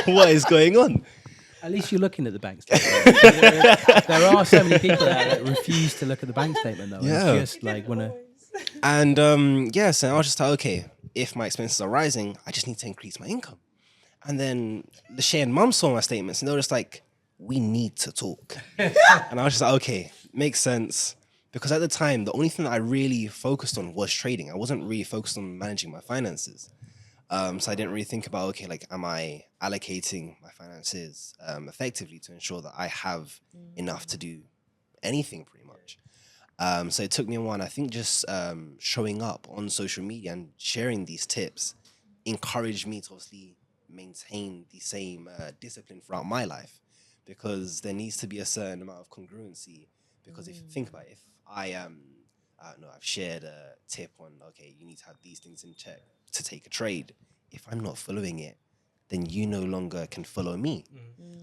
what is going on? At least you're looking at the bank statement. There are so many people that refuse to look at the bank statement, though. Yeah. It's just like want to. And yeah, so I was just like, okay, if my expenses are rising, I just need to increase my income. And then Lashai and Mum saw my statements and they were just like, we need to talk. And I was just like, okay, makes sense. Because at the time, the only thing that I really focused on was trading. I wasn't really focused on managing my finances. So I didn't really think about, okay, like, am I allocating my finances effectively to ensure that I have enough to do anything pretty much. So it took me a while. I think just showing up on social media and sharing these tips encouraged me to obviously maintain the same discipline throughout my life, because there needs to be a certain amount of congruency. Because if you think about it, if I don't know, I've shared a tip on, okay, you need to have these things in check to take a trade. If I'm not following it, then you no longer can follow me.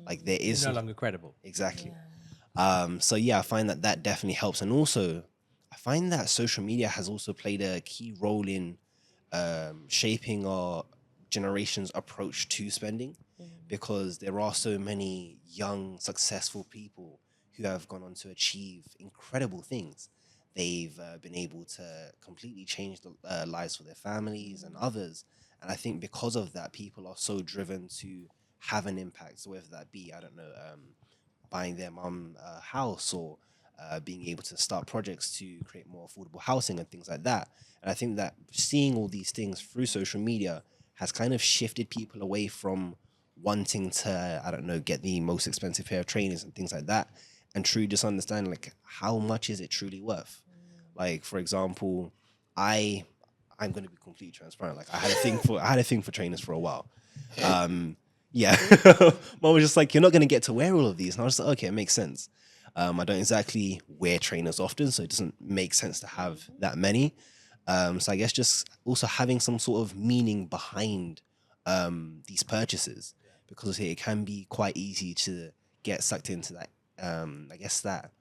Like there is no longer credible. Exactly. So yeah, I find that definitely helps. And also, I find that social media has also played a key role in shaping our generation's approach to spending, because there are so many young, successful people who have gone on to achieve incredible things. They've been able to completely change the lives for their families and others. And I think because of that, people are so driven to have an impact. So whether that be, I don't know, buying their mum a house, or being able to start projects to create more affordable housing and things like that. And I think that seeing all these things through social media has kind of shifted people away from wanting to, I don't know, get the most expensive pair of trainers and things like that, and truly just understand, like, how much is it truly worth? Like, for example, I'm going to be completely transparent. Like, I had a thing for trainers for a while. Yeah, Mom was just like, you're not going to get to wear all of these. And I was like, okay, it makes sense. I don't exactly wear trainers often, so it doesn't make sense to have that many. So I guess just also having some sort of meaning behind these purchases, because it can be quite easy to get sucked into that, I guess that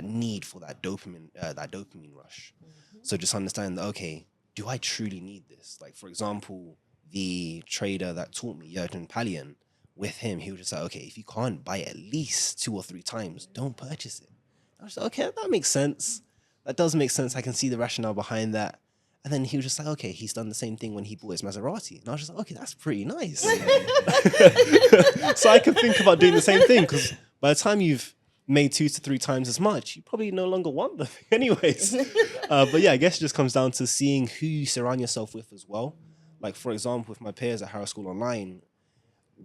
need for that dopamine rush. So just understand that, okay, do I truly need this? Like, for example, the trader that taught me, Jurgen Palian, with him, he was just like, okay, if you can't buy it at least 2 or 3 times, don't purchase it. I was like, okay, that makes sense. That does make sense. I can see the rationale behind that. And then he was just like, okay, he's done the same thing when he bought his Maserati. And I was just like, okay, that's pretty nice. So I could think about doing the same thing, because by the time you've made 2 to 3 times as much, you probably no longer want the thing anyways. But yeah, I guess it just comes down to seeing who you surround yourself with as well. Like, for example, with my peers at Harrow School Online,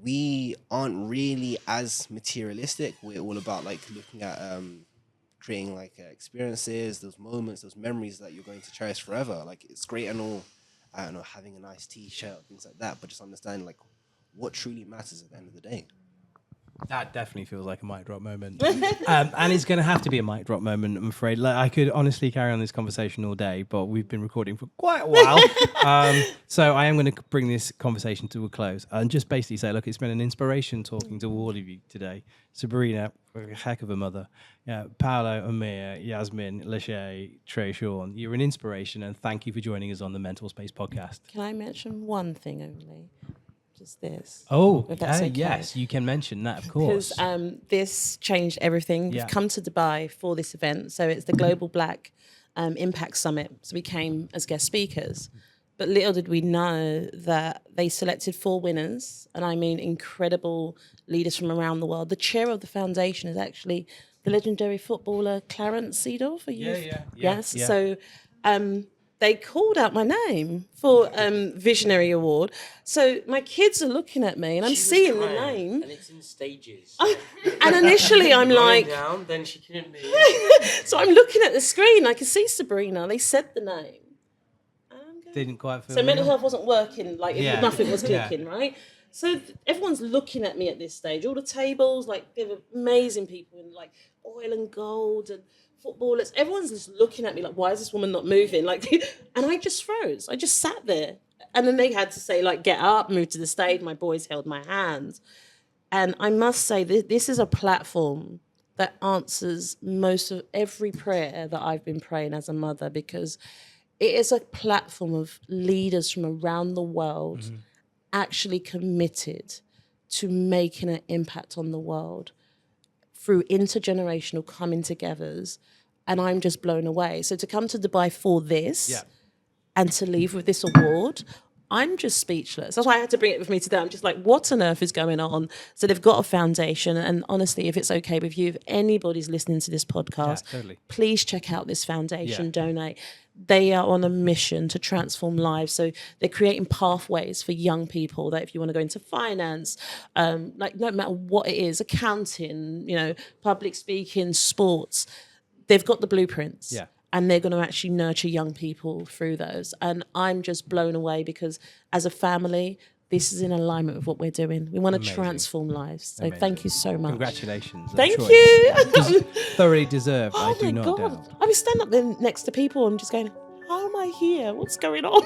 we aren't really as materialistic. We're all about, like, looking at creating, like, experiences, those moments, those memories that you're going to cherish forever. Like, it's great and all, I don't know, having a nice t-shirt, things like that, but just understand, like, what truly matters at the end of the day. That definitely feels like a mic drop moment. And it's going to have to be a mic drop moment, I'm afraid. Like, I could honestly carry on this conversation all day, but we've been recording for quite a while. So I am going to bring this conversation to a close and just basically say, look, it's been an inspiration talking to all of you today. Sabrina, a heck of a mother. Paolo, Amir, Yasmine, Lashai, Trey, Sean, you're an inspiration, and thank you for joining us on the Mental Space podcast. Can I mention one thing only? Just this. Oh, If that's okay. yes, you can mention that, of course. Because this changed everything. Yeah. We've come to Dubai for this event. So it's the Global Black Impact Summit. So we came as guest speakers. But little did we know that they selected 4 winners, and I mean incredible leaders from around the world. The chair of the foundation is actually the legendary footballer Clarence Seedorf. Yes. Yeah. So they called out my name for Visionary Award. So my kids are looking at me, and I'm seeing the name. And it's in stages. And initially I'm like, down, then she couldn't move. so I'm looking at the screen. I can see Sabrina. They said the name. Didn't quite feel So mental health wasn't working, like nothing was Yeah. clicking, right? So everyone's looking at me at this stage. All the tables, like there were amazing people in like oil and gold and footballers. Everyone's just looking at me like, why is this woman not moving? Like, and I just froze. I just sat there. And then they had to say, like, get up, move to the stage. My boys held my hands. And I must say, this is a platform that answers most of every prayer that I've been praying as a mother, because it is a platform of leaders from around the world actually committed to making an impact on the world through intergenerational coming togethers. And I'm just blown away. So to come to Dubai for this and to leave with this award, I'm just speechless. That's why I had to bring it with me today. I'm just like, what on earth is going on? So they've got a foundation. And honestly, if it's okay with you, if anybody's listening to this podcast, please check out this foundation, donate. They are on a mission to transform lives. So they're creating pathways for young people that if you want to go into finance, like no matter what it is, accounting, public speaking, sports, they've got the blueprints. Yeah. And they're going to actually nurture young people through those. And I'm just blown away because as a family, this is in alignment with what we're doing. We want to transform lives. So thank you so much. Congratulations. Thank you. Thoroughly deserved. Oh I do my not God. doubt. I was standing up there next to people and just going, how am I here? What's going on?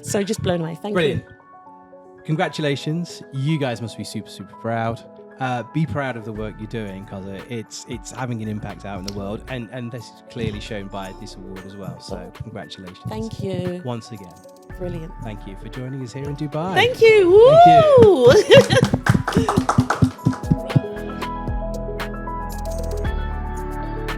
So just blown away. Thank Brilliant. you. Congratulations. You guys must be super, super proud. Be proud of the work you're doing, because it's having an impact out in the world, and this is clearly shown by this award as well. So congratulations. Thank you. Once again. Brilliant. Thank you for joining us here in Dubai. Thank you. Woo! Thank you.